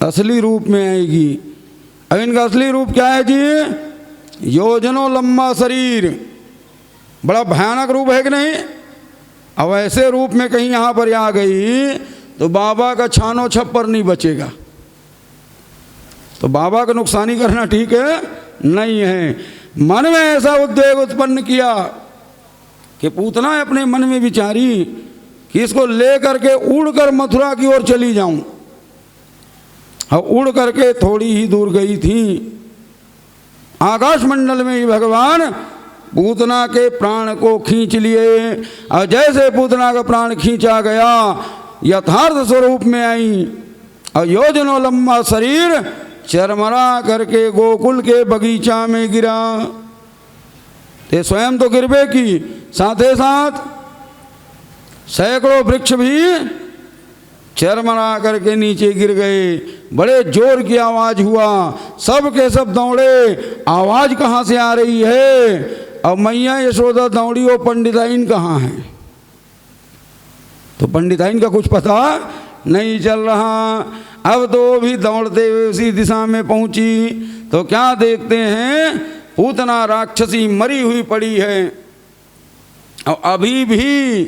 असली रूप में आएगी। अब इनका असली रूप क्या है जी? योजनों लंबा शरीर, बड़ा भयानक रूप है कि नहीं? अब ऐसे रूप में कहीं यहाँ पर आ गई तो बाबा का छानो छप्पर नहीं बचेगा, तो बाबा का नुकसानी करना ठीक है नहीं है। मन में ऐसा उद्वेग उत्पन्न किया कि पूतना अपने मन में विचारी कि इसको लेकर के उड़कर मथुरा की ओर चली जाऊं। अब उड़ करके थोड़ी ही दूर गई थी, आकाश मंडल में ही भगवान पूतना के प्राण को खींच लिए। और जैसे पूतना का प्राण खींचा गया यथार्थ स्वरूप में आई और योजनों लंबा शरीर चरमरा करके गोकुल के बगीचा में गिरा। ते स्वयं तो गिरबे की, साथ ही साथ सैकड़ों वृक्ष भी चरमरा करके नीचे गिर गए। बड़े जोर की आवाज हुआ, सब के सब दौड़े, आवाज कहाँ से आ रही है? अब मैया यशोदा दौड़ी, वो पंडिताइन कहाँ है? तो पंडिताइन का कुछ पता नहीं चल रहा। अब तो भी दौड़ते हुए उसी दिशा में पहुंची तो क्या देखते हैं, पूतना राक्षसी मरी हुई पड़ी है और अभी भी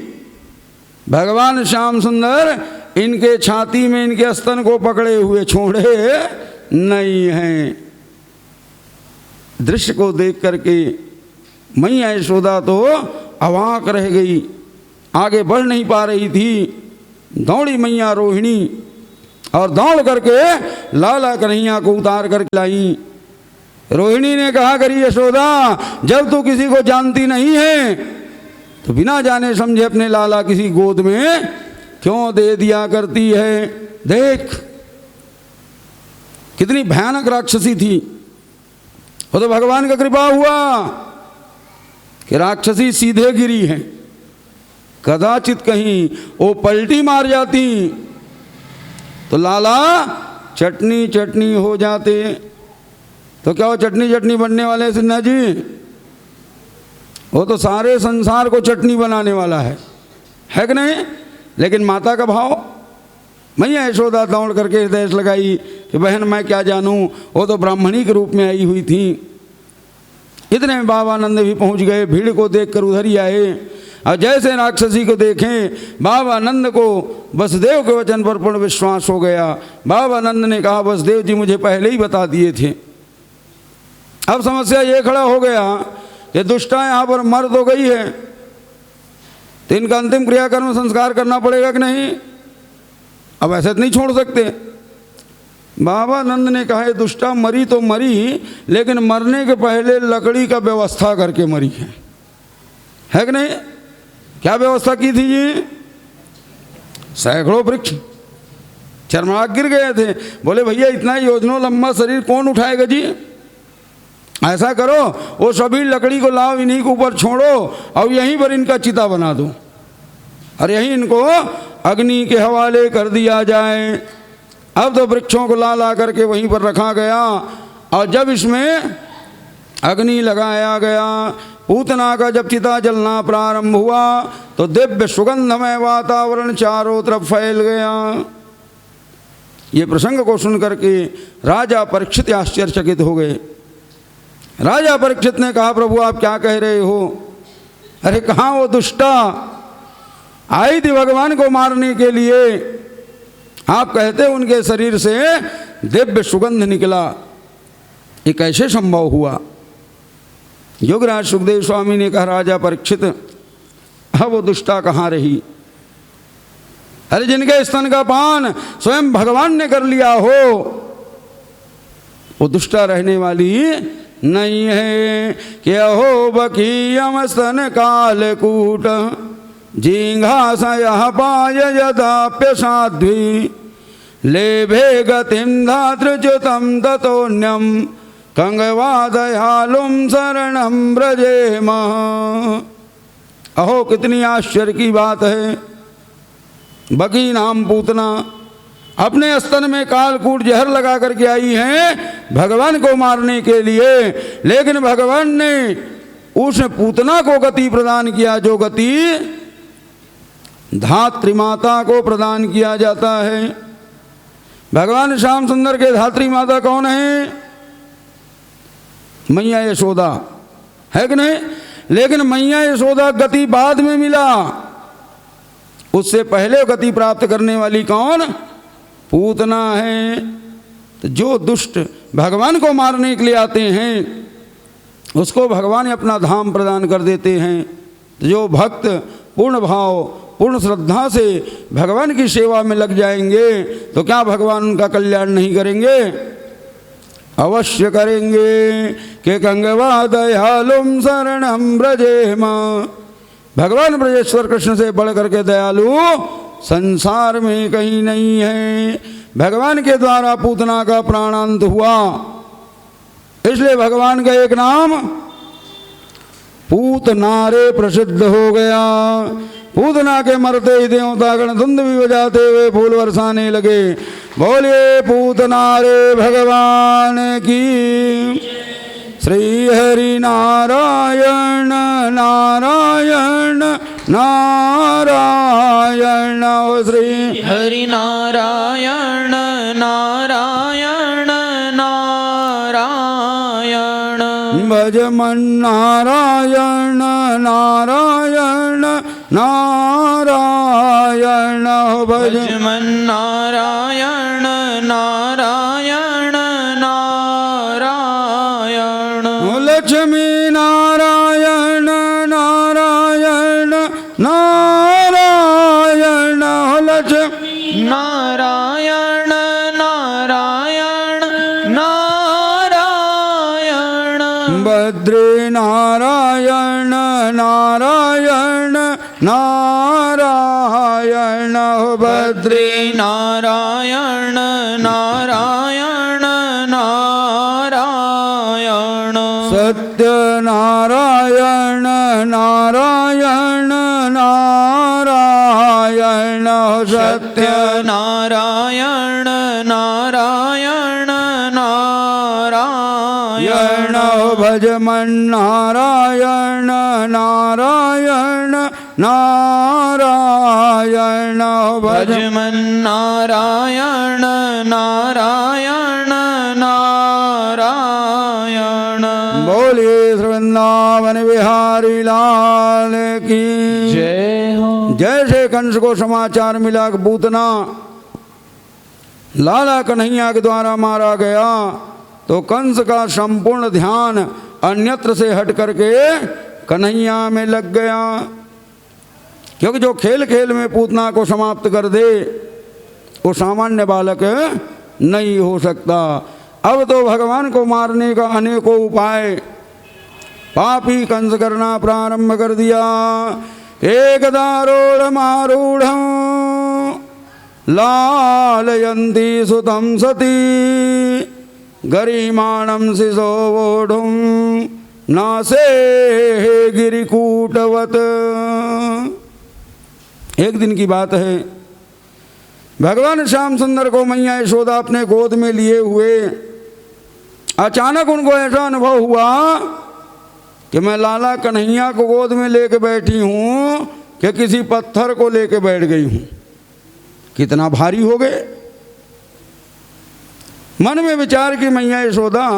भगवान श्याम सुंदर इनके छाती में इनके स्तन को पकड़े हुए छोड़े नहीं हैं। दृश्य को देख करके मैया यशोदा तो अवाक रह गई, आगे बढ़ नहीं पा रही थी। दौड़ी मैया रोहिणी और दौड़ करके लाला कन्हैया को उतार करके लाई। रोहिणी ने कहा, करी यशोदा, जब तू किसी को जानती नहीं है तो बिना जाने समझे अपने लाला किसी गोद में क्यों दे दिया करती है? देख कितनी भयानक राक्षसी थी। वो तो भगवान का कृपा हुआ कि राक्षसी सीधे गिरी है, कदाचित कहीं वो पलटी मार जाती तो लाला चटनी चटनी हो जाते। तो क्या वो चटनी चटनी बनने वाले सिन्हा जी? वो तो सारे संसार को चटनी बनाने वाला है कि नहीं? लेकिन माता का भाव, मैया यशोदा दौड़ करके हृदय लगाई कि बहन मैं क्या जानूं, वो तो ब्राह्मणी के रूप में आई हुई थी। इतने में बाबा नंद भी पहुंच गए, भीड़ को देखकर उधर ही आए। और जैसे राक्षसी को देखें, बाबा नंद को वसुदेव के वचन पर पूर्ण विश्वास हो गया। बाबा नंद ने कहा, वसुदेव जी मुझे पहले ही बता दिए थे। अब समस्या ये खड़ा हो गया कि दुष्टा यहाँ पर मर तो गई है, तो इनका अंतिम क्रियाकर्म संस्कार करना पड़ेगा कि नहीं? अब ऐसे तो नहीं छोड़ सकते। बाबा नंद ने कहा, दुष्टा मरी तो मरी, लेकिन मरने के पहले लकड़ी का व्यवस्था करके मरी है कि नहीं? क्या व्यवस्था की थी जी? सैकड़ों वृक्ष चरमरा गिर गए थे। बोले भैया इतना योजनों लंबा शरीर कौन उठाएगा जी? ऐसा करो, वो सभी लकड़ी को लाओ, इन्हीं के ऊपर छोड़ो और यहीं पर इनका चिता बना दो और यहीं इनको अग्नि के हवाले कर दिया जाए। अब तो वृक्षों को ला ला करके वहीं पर रखा गया और जब इसमें अग्नि लगाया गया, पूतना का जब चिता जलना प्रारंभ हुआ तो दिव्य सुगंधमय वातावरण चारों तरफ फैल गया। ये प्रसंग को सुन करके राजा परीक्षित आश्चर्यचकित हो गए। राजा परीक्षित ने कहा, प्रभु आप क्या कह रहे हो? अरे कहाँ वो दुष्टा आई थी भगवान को मारने के लिए, आप कहते उनके शरीर से दिव्य सुगंध निकला, ये कैसे संभव हुआ? योगराज सुखदेव स्वामी ने कहा, राजा परीक्षित अब वो दुष्टा कहाँ रही? अरे जिनके स्तन का पान स्वयं भगवान ने कर लिया हो, वो दुष्टा रहने वाली नहीं है। कि अहो बकीयम स्तन कालकूट जिघासय पाय यदाप्य साध्वी लेभे गतिम धातृच्युतम ततोन्यम कंगवादयालुम शरणम ब्रजेम। अहो कितनी आश्चर्य की बात है, बकी नाम पूतना अपने स्तन में कालकूट जहर लगा करके आई हैं भगवान को मारने के लिए, लेकिन भगवान ने उस पूतना को गति प्रदान किया जो गति धात्री माता को प्रदान किया जाता है। भगवान श्याम सुंदर के धात्री माता कौन है? मैया यशोदा है कि नहीं? लेकिन मैया यशोदा गति बाद में मिला, उससे पहले गति प्राप्त करने वाली कौन? पूतना है। तो जो दुष्ट भगवान को मारने के लिए आते हैं उसको भगवान अपना धाम प्रदान कर देते हैं। तो जो भक्त पूर्ण भाव पूर्ण श्रद्धा से भगवान की सेवा में लग जाएंगे तो क्या भगवान उनका कल्याण नहीं करेंगे? अवश्य करेंगे। के कंगवा दयालुम शरणम ब्रजेम। भगवान ब्रजेश्वर कृष्ण से बढ़ करके दयालु संसार में कहीं नहीं है। भगवान के द्वारा पूतना का प्राणांत हुआ, इसलिए भगवान का एक नाम पूतनारे प्रसिद्ध हो गया। पूतना के मरते ही देवतागण धुंध भी बजाते हुए फूल बरसाने लगे। बोलिए पूतनारे भगवान की। श्री हरि नारायण नारायण नारायण। श्री हरि नारायण नारायण नारायण। भजमन नारायण नारायण नारायण। भजमन नारायण नारायण नारायण। लक्ष्मी नारायण नारायण नारायण। लक्ष्मी नारायण नारायण नारायण। भद्रे नारायण नारायण नारायण। भद्रे नारायण नारायण नारायण। सत्य नारायण नारायण नारायण। सत्य नारायण नारायण नारायण। भजमन नारायण नारायण नारायण। भजमन नारायण नारायण नारायण। बोलिए वृंदावन बिहारी लाल की जय हो। जैसे कंस को समाचार मिला कि पूतना लाला कन्हैया के द्वारा मारा गया तो कंस का संपूर्ण ध्यान अन्यत्र से हट करके कन्हैया में लग गया। क्योंकि जो खेल खेल में पूतना को समाप्त कर दे वो सामान्य बालक नहीं हो सकता। अब तो भगवान को मारने का अनेकों उपाय पापी कंस करना प्रारंभ कर दिया। एकदारूढ़ मारूढ़ लालयन्ती सुतं सती गरिमाणं शिशो वोढुं नासे गिरिकूटवत। एक दिन की बात है, भगवान श्याम सुंदर को मैया यशोदा अपने गोद में लिए हुए अचानक उनको ऐसा अनुभव हुआ कि मैं लाला कन्हैया को गोद में लेके बैठी हूँ कि किसी पत्थर को लेके बैठ गई हूँ। कितना भारी हो गए। मन में विचार की मैया यशोदा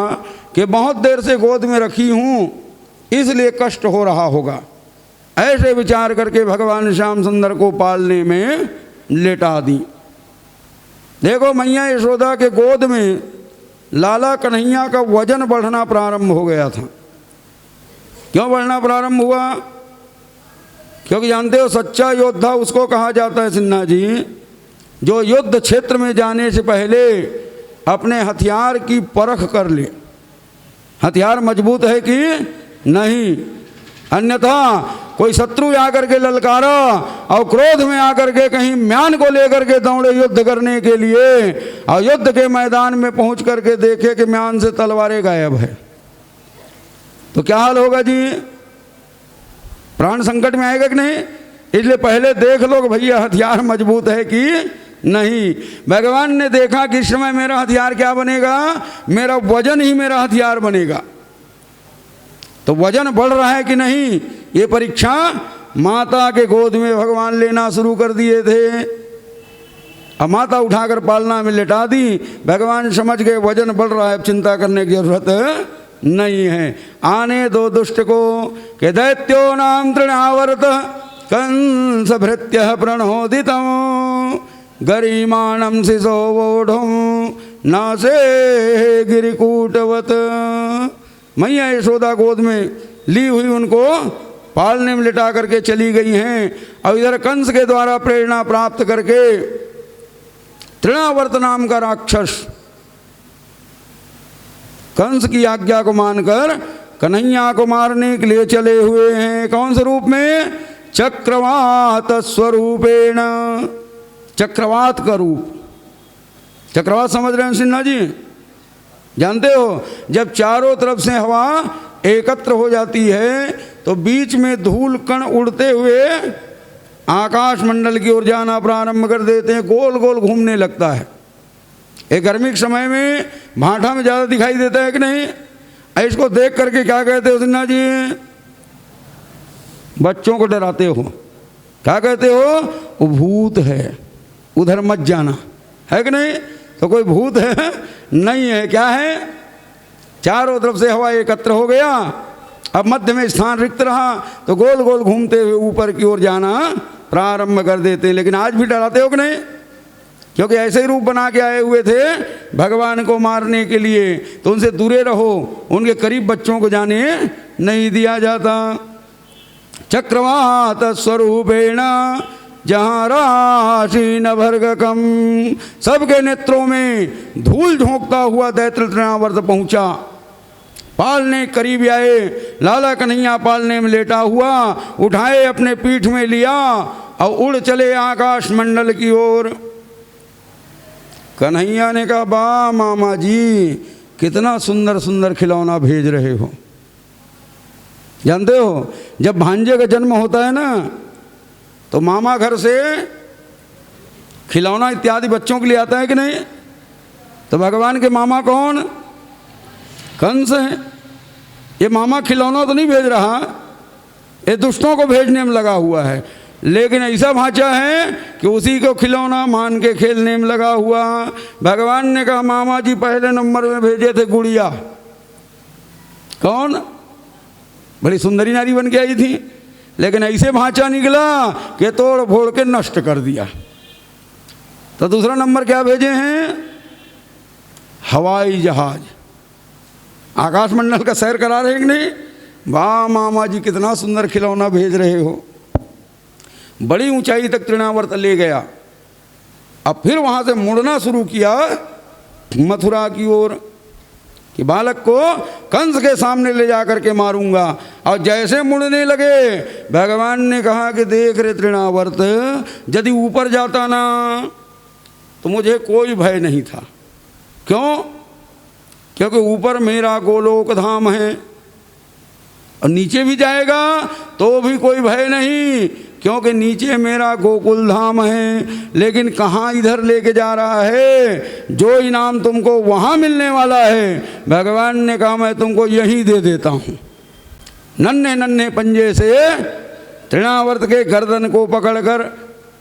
कि बहुत देर से गोद में रखी हूँ इसलिए कष्ट हो रहा होगा। ऐसे विचार करके भगवान श्याम सुंदर को पालने में लेटा दी। देखो मैया यशोदा के गोद में लाला कन्हैया का वजन बढ़ना प्रारंभ हो गया था। क्यों बढ़ना प्रारंभ हुआ? क्योंकि जानते हो सच्चा योद्धा उसको कहा जाता है सिन्हा जी जो युद्ध क्षेत्र में जाने से पहले अपने हथियार की परख कर ले। हथियार मजबूत है कि नहीं, अन्यथा कोई शत्रु आकर के ललकारा और क्रोध में आकर के कहीं म्यान को लेकर के दौड़े युद्ध करने के लिए और युद्ध के मैदान में पहुंच करके देखे कि म्यान से तलवारें गायब है तो क्या हाल होगा जी? प्राण संकट में आएगा कि नहीं? इसलिए पहले देख लो कि भैया हथियार मजबूत है कि नहीं। भगवान ने देखा कि इस समय मेरा हथियार क्या बनेगा, मेरा वजन ही मेरा हथियार बनेगा। तो वजन बढ़ रहा है कि नहीं, ये परीक्षा माता के गोद में भगवान लेना शुरू कर दिए थे। अब माता उठाकर पालना में लेटा दी। भगवान समझ गए वजन बढ़ रहा है, अब चिंता करने की जरूरत नहीं है। आने दो दुष्ट को कि दैत्यो नाम तृणावर्त कंस भृत्य प्रणोदितं गरिमाणं शिशो वोढुं नासे गिरिकूटवत। मैया यशोदा गोद में ली हुई उनको पालने में लिटा करके चली गई हैं। और इधर कंस के द्वारा प्रेरणा प्राप्त करके तृणावर्त नाम का राक्षस कंस की आज्ञा को मानकर कन्हैया को मारने के लिए चले हुए हैं। कौन से रूप में? चक्रवात स्वरूपेण। चक्रवात का रूप। चक्रवात समझ रहे हैं सिन्हा जी? जानते हो जब चारों तरफ से हवा एकत्र हो जाती है तो बीच में धूल कण उड़ते हुए आकाश मंडल की ओर जाना प्रारंभ कर देते हैं, गोल गोल घूमने लगता है। एक गर्मी के समय में भाटा में ज़्यादा दिखाई देता है कि नहीं? इसको देख करके क्या कहते हो सिन्हा जी? बच्चों को डराते हो, क्या कहते हो? वो भूत है, उधर मत जाना, है कि नहीं? तो कोई भूत है? नहीं है। क्या है? चारों तरफ से हवा एकत्र हो गया, अब मध्य में स्थान रिक्त रहा तो गोल गोल घूमते हुए ऊपर की ओर जाना प्रारंभ कर देते हैं। लेकिन आज भी डराते हो कि नहीं? क्योंकि ऐसे ही रूप बना के आए हुए थे भगवान को मारने के लिए, तो उनसे दूरे रहो, उनके करीब बच्चों को जाने नहीं दिया जाता। चक्रवात स्वरूपेण जहाँ राशि न भर्गकम। सबके नेत्रों में धूल झोंकता हुआ दैत्य तृणावर्त पहुँचा। पालने करीब आए, लाला कन्हैया पालने में लेटा हुआ, उठाए अपने पीठ में लिया और उड़ चले आकाश मंडल की ओर। कन्हैया ने कहा, बा मामा जी कितना सुंदर सुंदर खिलौना भेज रहे हो। जानते हो जब भांजे का जन्म होता है ना तो मामा घर से खिलौना इत्यादि बच्चों के लिए आता है कि नहीं? तो भगवान के मामा कौन? कंस है। ये मामा खिलौना तो नहीं भेज रहा, ये दुष्टों को भेजने में लगा हुआ है। लेकिन ऐसा भांचा है कि उसी को खिलौना मान के खेलने में लगा हुआ। भगवान ने कहा, मामा जी पहले नंबर में भेजे थे गुड़िया। कौन? बड़ी सुंदरी नारी बन के आई थी, लेकिन ऐसे भांचा निकला कि तोड़ फोड़ के नष्ट कर दिया। तो दूसरा नंबर क्या भेजे हैं? हवाई जहाज। आकाश मंडल का सैर करा रहे कि नहीं? वाह मामा जी कितना सुंदर खिलौना भेज रहे हो। बड़ी ऊंचाई तक तृणावर्त ले गया। अब फिर वहां से मुड़ना शुरू किया मथुरा की ओर कि बालक को कंस के सामने ले जा करके मारूंगा। और जैसे मुड़ने लगे भगवान ने कहा कि देख रे तृणावर्त, यदि ऊपर जाता ना तो मुझे कोई भय नहीं था। क्यों? क्योंकि ऊपर मेरा गोलोक धाम है, और नीचे भी जाएगा तो भी कोई भय नहीं, क्योंकि नीचे मेरा गोकुल धाम है। लेकिन कहाँ इधर लेके जा रहा है? जो इनाम तुमको वहाँ मिलने वाला है, भगवान ने कहा मैं तुमको यहीं दे देता हूँ। नन्हे नन्हे पंजे से तृणावर्त के गर्दन को पकड़कर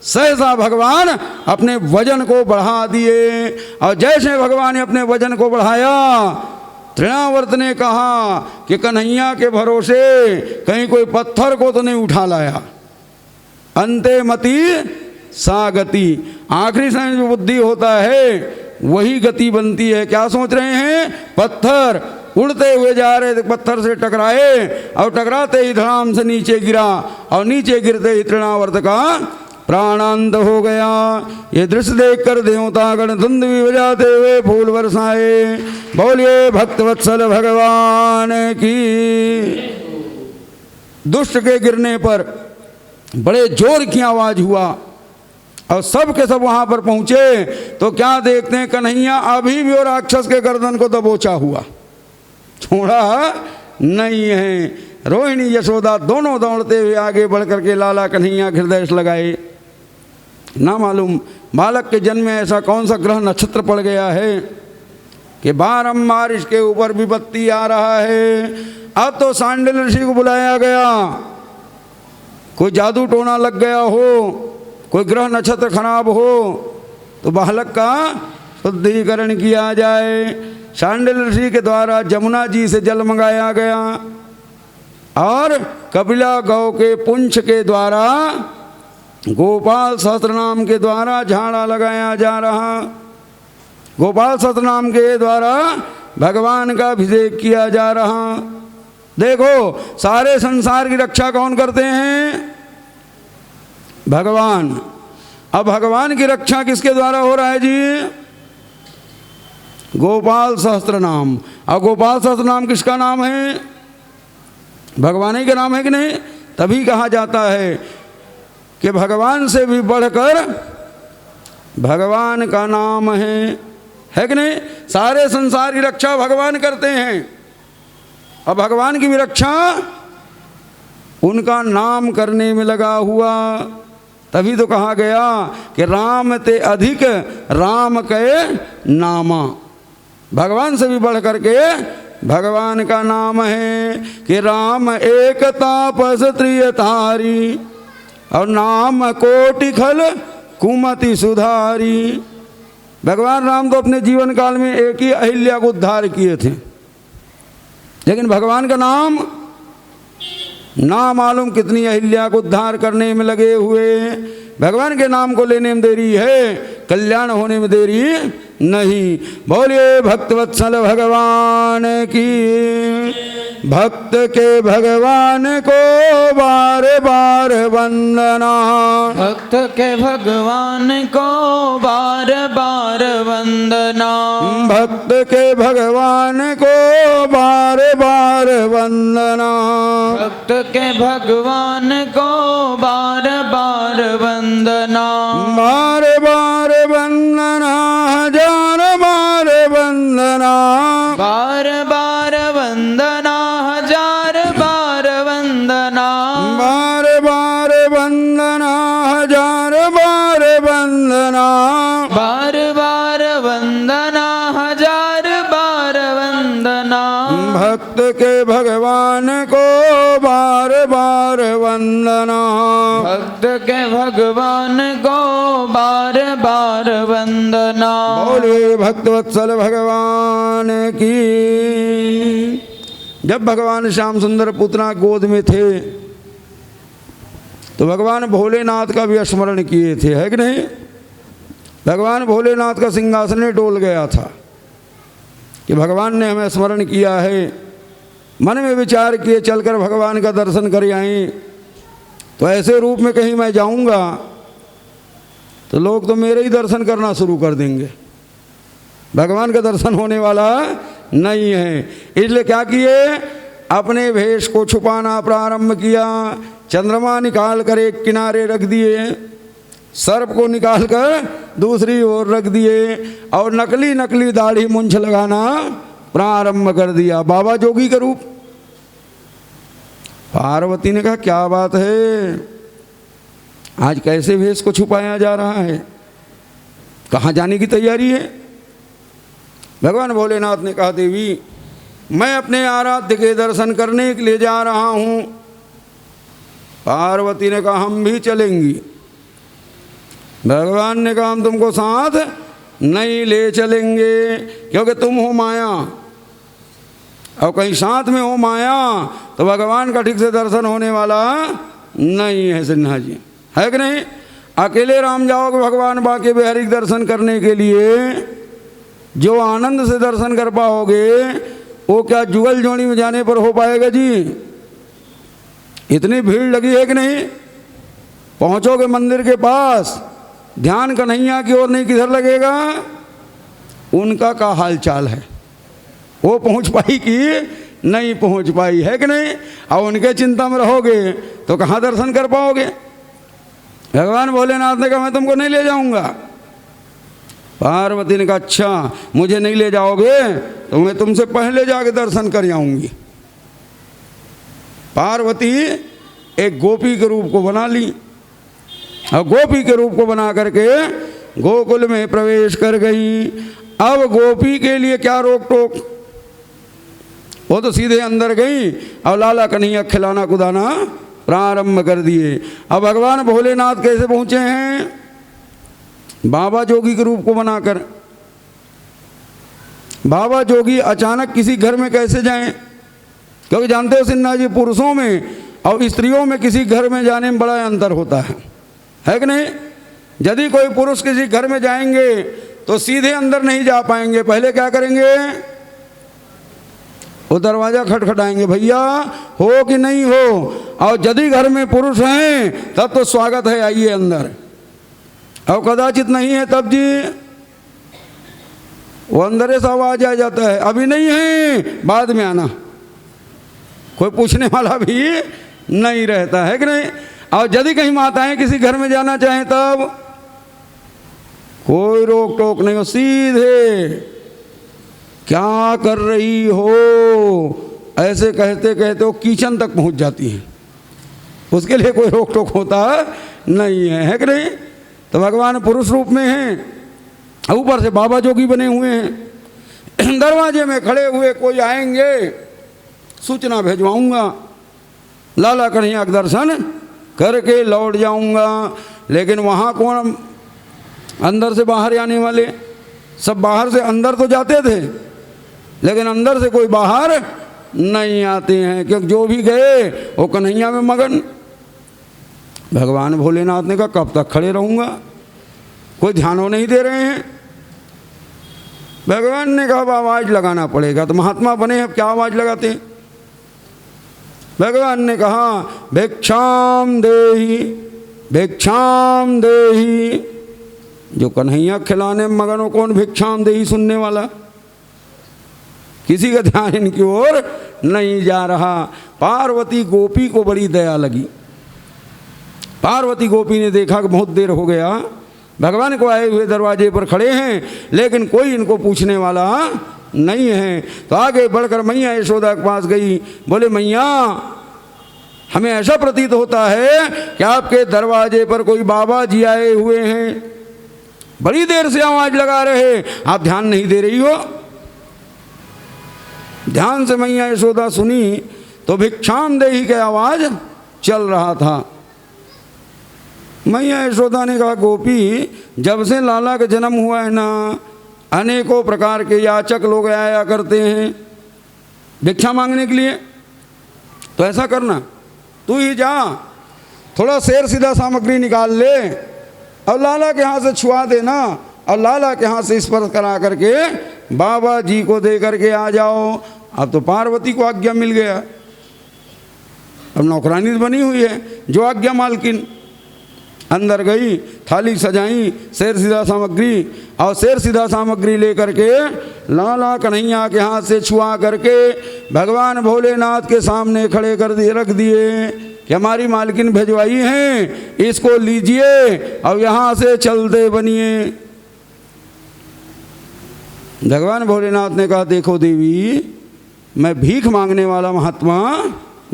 सहसा भगवान अपने वजन को बढ़ा दिए। और जैसे भगवान ने अपने वजन को बढ़ाया, तृणावर्त ने कहा कि कन्हैया के भरोसे कहीं कोई पत्थर को तो नहीं उठा लाया। अंते मति सा गति, आखिरी समय जो बुद्धि होता है वही गति बनती है। क्या सोच रहे हैं? पत्थर उड़ते हुए जा रहे थे, पत्थर से टकराए और टकराते ही धड़ाम से नीचे गिरा, और नीचे गिरते ही तृणावर्त का प्राणांत हो गया। ये दृश्य देखकर देवतागण धुंध भी बजाते हुए फूल बरसाए। बोलिए भक्तवत्सल भगवान की। दुष्ट के गिरने पर बड़े जोर की आवाज हुआ और सब के सब वहां पर पहुंचे तो क्या देखते हैं? कन्हैया अभी भी और राक्षस के गर्दन को दबोचा हुआ, छोड़ा नहीं है। रोहिणी यशोदा दोनों दौड़ते हुए आगे बढ़ करके लाला कन्हैया हृदय लगाए। ना मालूम बालक के जन्म में ऐसा कौन सा ग्रह नक्षत्र पड़ गया है कि बारंबार इसके ऊपर विपत्ति आ रहा है। अब तो सांडिल ऋषि को बुलाया गया, कोई जादू टोना लग गया हो, कोई ग्रह नक्षत्र खराब हो तो बालक का शुद्धिकरण किया जाए। सांडिल ऋषि के द्वारा जमुना जी से जल मंगाया गया। और कपिला गौ के पुंछ के द्वारा गोपाल सहस्त्र नाम के द्वारा झाड़ा लगाया जा रहा, गोपाल सहस्त्र नाम के द्वारा भगवान का अभिषेक किया जा रहा। देखो सारे संसार की रक्षा कौन करते हैं? भगवान। अब भगवान की रक्षा किसके द्वारा हो रहा है जी? गोपाल सहस्त्र नाम। और गोपाल सहस्त्र नाम किसका नाम है? भगवान ही का नाम है कि नहीं? तभी कहा जाता है कि भगवान से भी बढ़कर भगवान का नाम है कि नहीं? सारे संसार की रक्षा भगवान करते हैं और भगवान की भी रक्षा उनका नाम करने में लगा हुआ। तभी तो कहा गया कि राम ते अधिक राम के नामा। भगवान से भी बढ़ करके भगवान का नाम है कि राम एक तापस त्रियतारी और नाम कोटि खल कुमति सुधारी। भगवान राम तो अपने जीवन काल में एक ही अहिल्या को उद्धार किए थे, लेकिन भगवान का नाम ना मालूम कितनी अहिल्या को उद्धार करने में लगे हुए। भगवान के नाम को लेने में देरी है, कल्याण होने में देरी नहीं। बोलिए भक्तवत्सल भगवान की। भक्त के भगवान को बार बार वंदना, भक्त के भगवान को बार बार वंदना, भक्त के भगवान को बार बार वंदना, भक्त के भगवान को बार बार वंदना, बार बार वंदना, हजार बार वंदना, बार बार वंदना, हजार बार वंदना, बार बार वंदना, हजार बार वंदना, बार बार वंदना, हजार बार वंदना, भक्त के भगवान को बार बार वंदना, भक्त के भगवान को बार बार वंदना। बोले भक्तवत्सल भगवान की। जब भगवान श्याम सुंदर पुतना गोद में थे तो भगवान भोलेनाथ का भी स्मरण किए थे, है कि नहीं? भगवान भोलेनाथ का सिंहासन डोल गया था कि भगवान ने हमें स्मरण किया है। मन में विचार किए चलकर भगवान का दर्शन कर आए, तो ऐसे रूप में कहीं मैं जाऊंगा तो लोग तो मेरे ही दर्शन करना शुरू कर देंगे, भगवान का दर्शन होने वाला नहीं है। इसलिए क्या किए? अपने भेष को छुपाना प्रारंभ किया। चंद्रमा निकाल कर एक किनारे रख दिए, सर्प को निकाल कर दूसरी ओर रख दिए और नकली नकली दाढ़ी मूंछ लगाना प्रारंभ कर दिया। बाबा जोगी का रूप। पार्वती ने कहा क्या बात है, आज कैसे भेष को छुपाया जा रहा है, कहाँ जाने की तैयारी है? भगवान भोलेनाथ ने कहा देवी मैं अपने आराध्य के दर्शन करने के लिए जा रहा हूँ। पार्वती ने कहा हम भी चलेंगी। भगवान ने कहा हम तुमको साथ नहीं ले चलेंगे, क्योंकि तुम हो माया और कहीं साथ में हो माया तो भगवान का ठीक से दर्शन होने वाला नहीं है। सिन्हा जी, है कि नहीं? अकेले राम जाओगे भगवान बाके बिहारी के दर्शन करने के लिए, जो आनंद से दर्शन कर पाओगे वो क्या जुगल जोड़ी में जाने पर हो पाएगा जी? इतनी भीड़ लगी है कि नहीं? पहुंचोगे मंदिर के पास, ध्यान कन्हैया की ओर नहीं किधर लगेगा? उनका का हाल चाल है, वो पहुंच पाई कि नहीं पहुंच पाई, है कि नहीं? और उनके चिंता में रहोगे तो कहाँ दर्शन कर पाओगे? भगवान भोलेनाथ ने कहा मैं तुमको नहीं ले जाऊंगा। पार्वती ने कहा अच्छा मुझे नहीं ले जाओगे तो मैं तुमसे पहले जाके दर्शन कर आऊंगी। पार्वती एक गोपी के रूप को बना ली और गोपी के रूप को बना करके गोकुल में प्रवेश कर गई। अब गोपी के लिए क्या रोक टोक, वो तो सीधे अंदर गई और लाला कन्हैया खिलाना कुदाना प्रारंभ कर दिए। अब भगवान भोलेनाथ कैसे पहुँचे हैं? बाबा जोगी के रूप को बनाकर। बाबा जोगी अचानक किसी घर में कैसे जाएं? क्योंकि जानते हो सिन्हा जी, पुरुषों में और स्त्रियों में किसी घर में जाने में बड़ा अंतर होता है कि नहीं। यदि कोई पुरुष किसी घर में जाएंगे तो सीधे अंदर नहीं जा पाएंगे, पहले क्या करेंगे, वो दरवाज़ा खटखटाएंगे, भैया हो कि नहीं हो। और यदि घर में पुरुष हैं तब तो स्वागत है, आइए अंदर। और कदाचित नहीं है तब जी वो अंदर से आवाज आ जाता है, अभी नहीं है, बाद में आना। कोई पूछने वाला भी नहीं रहता है कि नहीं। और यदि कहीं माताएं किसी घर में जाना चाहें तब कोई रोक टोक नहीं हो, सीधे क्या कर रही हो ऐसे कहते कहते वो किचन तक पहुंच जाती है, उसके लिए कोई रोक टोक होता नहीं है कि नहीं। तो भगवान पुरुष रूप में हैं, ऊपर से बाबा जोगी बने हुए हैं। दरवाजे में खड़े हुए कोई आएंगे, सूचना भेजवाऊंगा, लाला कन्हैया का दर्शन करके लौट जाऊंगा। लेकिन वहाँ कौन अंदर से बाहर आने वाले, सब बाहर से अंदर तो जाते थे लेकिन अंदर से कोई बाहर नहीं आते हैं, क्योंकि जो भी गए वो कन्हैया में मगन। भगवान भोलेनाथ ने कहा कब तक खड़े रहूँगा, कोई ध्यान नहीं दे रहे हैं। भगवान ने कहा आवाज़ लगाना पड़ेगा, तो महात्मा बने अब क्या आवाज़ लगाते हैं। भगवान ने कहा भिक्षाम देहि, भिक्षाम देहि। जो कन्हैया खिलाने में मगन हो, कौन भिक्षाम देहि सुनने वाला, किसी का ध्यान इनकी ओर नहीं जा रहा। पार्वती गोपी को बड़ी दया लगी। पार्वती गोपी ने देखा कि बहुत देर हो गया, भगवान को आए हुए दरवाजे पर खड़े हैं लेकिन कोई इनको पूछने वाला नहीं है। तो आगे बढ़कर मैया यशोदा के पास गई, बोले मैया हमें ऐसा प्रतीत होता है कि आपके दरवाजे पर कोई बाबा जी आए हुए हैं, बड़ी देर से आवाज लगा रहे, आप ध्यान नहीं दे रही हो। ध्यान से मैया यशोदा सुनी तो भिक्षाम देहि की आवाज चल रहा था। मैया यशोदा ने कहा गोपी, जब से लाला का जन्म हुआ है ना, अनेकों प्रकार के याचक लोग आया करते हैं भिक्षा मांगने के लिए। तो ऐसा करना, तू ही जा, थोड़ा शेर सीधा सामग्री निकाल ले और लाला के हाथ से छुआ देना और लाला के हाथ से स्पर्श करा करके बाबा जी को दे करके आ जाओ। अब तो पार्वती को आज्ञा मिल गया, अब नौकरानी बनी हुई है जो आज्ञा मालकिन। अंदर गई, थाली सजाई, शेर सीधा सामग्री, और शेर सीधा सामग्री लेकर के लाला कन्हैया के हाथ से छुआ करके भगवान भोलेनाथ के सामने खड़े कर दिए, रख दिए कि हमारी मालकिन भिजवाई हैं, इसको लीजिए और यहाँ से चलते बनिए। भगवान भोलेनाथ ने कहा देखो देवी, मैं भीख मांगने वाला महात्मा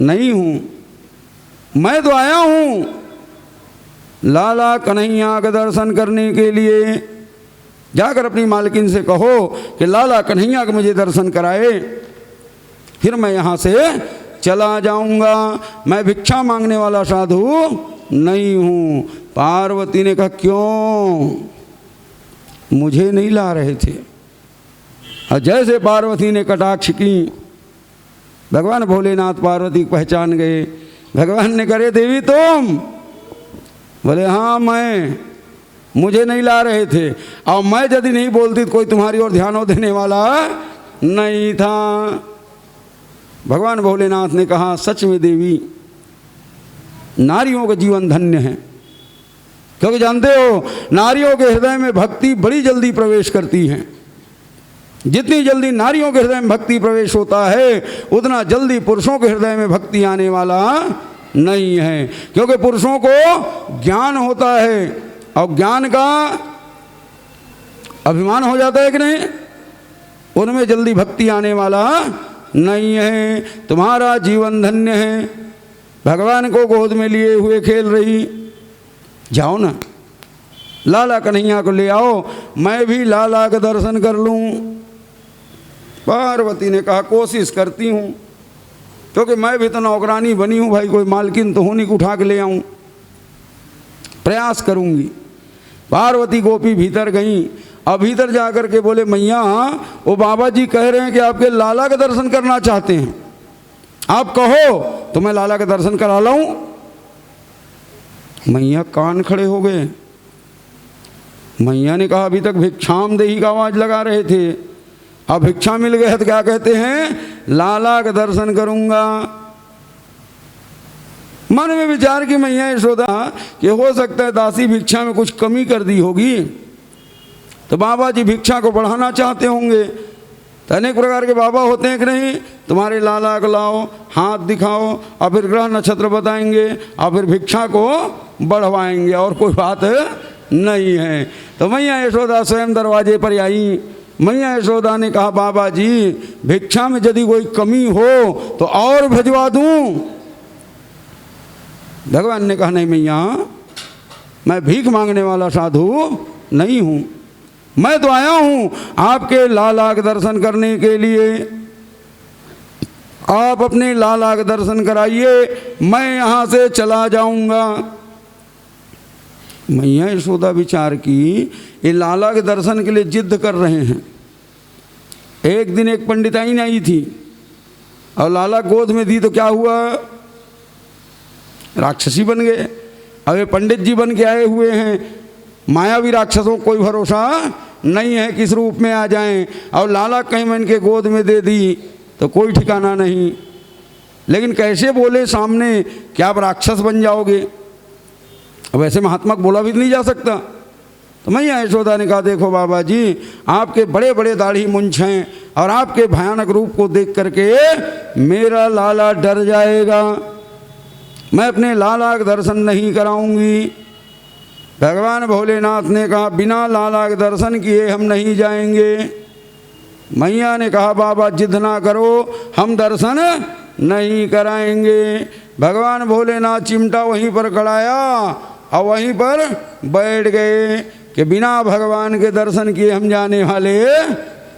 नहीं हूँ, मैं तो आया हूँ लाला कन्हैया का दर्शन करने के लिए। जाकर अपनी मालकिन से कहो कि लाला कन्हैया का मुझे दर्शन कराए, फिर मैं यहाँ से चला जाऊँगा, मैं भिक्षा मांगने वाला साधु नहीं हूँ। पार्वती ने कहा क्यों, मुझे नहीं ला रहे थे। और जैसे पार्वती ने कटाक्ष की, भगवान भोलेनाथ पार्वती को पहचान गए। भगवान ने करे देवी तुम, बोले हाँ मैं, मुझे नहीं ला रहे थे, और मैं यदि नहीं बोलती तो कोई तुम्हारी ओर ध्यान देने वाला नहीं था। भगवान भोलेनाथ ने कहा सच में देवी, नारियों का जीवन धन्य है, क्योंकि जानते हो नारियों के हृदय में भक्ति बड़ी जल्दी प्रवेश करती है। जितनी जल्दी नारियों के हृदय में भक्ति प्रवेश होता है उतना जल्दी पुरुषों के हृदय में भक्ति आने वाला नहीं है, क्योंकि पुरुषों को ज्ञान होता है और ज्ञान का अभिमान हो जाता है कि नहीं, उनमें जल्दी भक्ति आने वाला नहीं है। तुम्हारा जीवन धन्य है, भगवान को गोद में लिए हुए खेल रही, जाओ ना लाला कन्हैया को ले आओ, मैं भी लाला का दर्शन कर लूँ। पार्वती ने कहा कोशिश करती हूँ, क्योंकि मैं भी तो नौकरानी बनी हूँ भाई, कोई मालकिन तो होनी को उठा के ले आऊँ, प्रयास करूँगी। पार्वती गोपी भीतर गई, अब भीतर जा कर के बोले मैया वो बाबा जी कह रहे हैं कि आपके लाला का दर्शन करना चाहते हैं, आप कहो तो मैं लाला के दर्शन करा लाऊं। मैया कान खड़े हो गए। मैया ने कहा अभी तक भिक्षाम देही का आवाज लगा रहे थे, अब भिक्षा मिल गए तो क्या कहते हैं लाला का दर्शन करूंगा। मन में विचार की मैया यशोदा कि हो सकता है दासी भिक्षा में कुछ कमी कर दी होगी, तो बाबा जी भिक्षा को बढ़ाना चाहते होंगे। तो अनेक प्रकार के बाबा होते हैं कि नहीं, तुम्हारे लाला को लाओ, हाथ दिखाओ और फिर ग्रह नक्षत्र बताएंगे और फिर भिक्षा को बढ़वाएंगे, और कोई बात नहीं है। तो मैया यशोदा स्वयं दरवाजे पर आई। मैया यशोदा ने कहा बाबा जी भिक्षा में यदि कोई कमी हो तो और भिजवा दूं। भगवान ने कहा नहीं मैया, मैं भीख मांगने वाला साधु नहीं हूं, मैं तो आया हूं आपके लाला के दर्शन करने के लिए। आप अपने लाला के दर्शन कराइए, मैं यहां से चला जाऊंगा। मैया यशोदा विचार की ये लाला के दर्शन के लिए जिद कर रहे हैं। एक दिन एक पंडिताइन आई थी और लाला गोद में दी तो क्या हुआ, राक्षसी बन गए। अब ये पंडित जी बन के आए हुए हैं, मायावी राक्षसों को कोई भरोसा नहीं है किस रूप में आ जाएं, और लाला कहीं मैं इनके गोद में दे दी तो कोई ठिकाना नहीं। लेकिन कैसे बोले सामने कि आप राक्षस बन जाओगे, अब ऐसे महात्मा को बोला भी नहीं जा सकता। तो मैया यशोदा ने कहा देखो बाबा जी आपके बड़े बड़े दाढ़ी मूंछ हैं और आपके भयानक रूप को देख करके मेरा लाला डर जाएगा, मैं अपने लाला के दर्शन नहीं कराऊंगी। भगवान भोलेनाथ ने कहा बिना लाला के दर्शन किए हम नहीं जाएंगे। मैया ने कहा बाबा जिद ना करो, हम दर्शन नहीं कराएंगे। भगवान भोलेनाथ चिमटा वहीं पर गड़ाया और वहीं पर बैठ गए कि बिना भगवान के दर्शन किए हम जाने वाले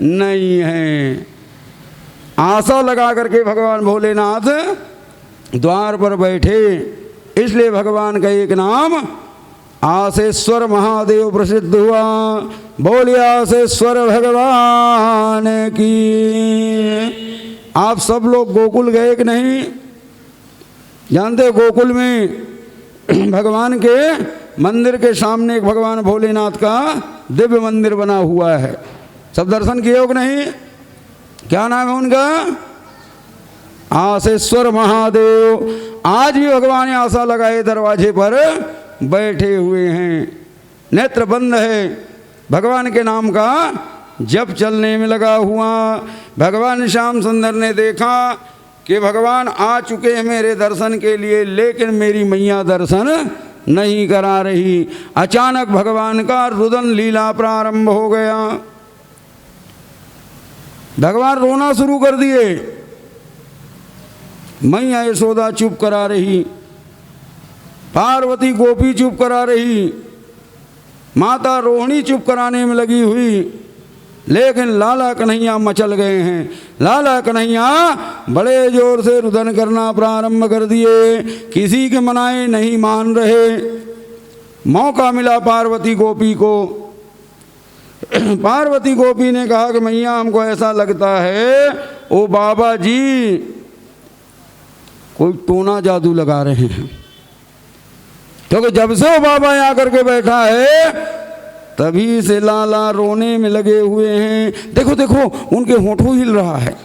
नहीं हैं। आशा लगा करके भगवान भोलेनाथ द्वार पर बैठे, इसलिए भगवान का एक नाम आसेश्वर महादेव प्रसिद्ध हुआ। बोलिए आसेश्वर भगवान की। आप सब लोग गोकुल गए कि नहीं? जानते गोकुल में भगवान के मंदिर के सामने एक भगवान भोलेनाथ का दिव्य मंदिर बना हुआ है, सब दर्शन किए हो कि नहीं? क्या नाम है उनका? आसेश्वर महादेव। आज भी भगवान आशा लगाए दरवाजे पर बैठे हुए हैं, नेत्र बंद है, भगवान के नाम का जप चलने में लगा हुआ। भगवान श्याम सुंदर ने देखा कि भगवान आ चुके हैं मेरे दर्शन के लिए, लेकिन मेरी मैया दर्शन नहीं करा रही। अचानक भगवान का रुदन लीला प्रारंभ हो गया। भगवान रोना शुरू कर दिए। मैया यशोदा चुप करा रही, पार्वती गोपी चुप करा रही, माता रोहिणी चुप कराने में लगी हुई, लेकिन लाला कन्हैया मचल गए हैं। लाला कन्हैया बड़े जोर से रुदन करना प्रारंभ कर दिए, किसी के मनाए नहीं मान रहे। मौका मिला पार्वती गोपी को। पार्वती गोपी ने कहा कि मैया हमको ऐसा लगता है ओ बाबा जी कोई टोना जादू लगा रहे हैं, क्योंकि जब से वो बाबा यहाँ करके बैठा है तभी से लाला रोने में लगे हुए हैं। देखो देखो उनके होठों हिल रहा है।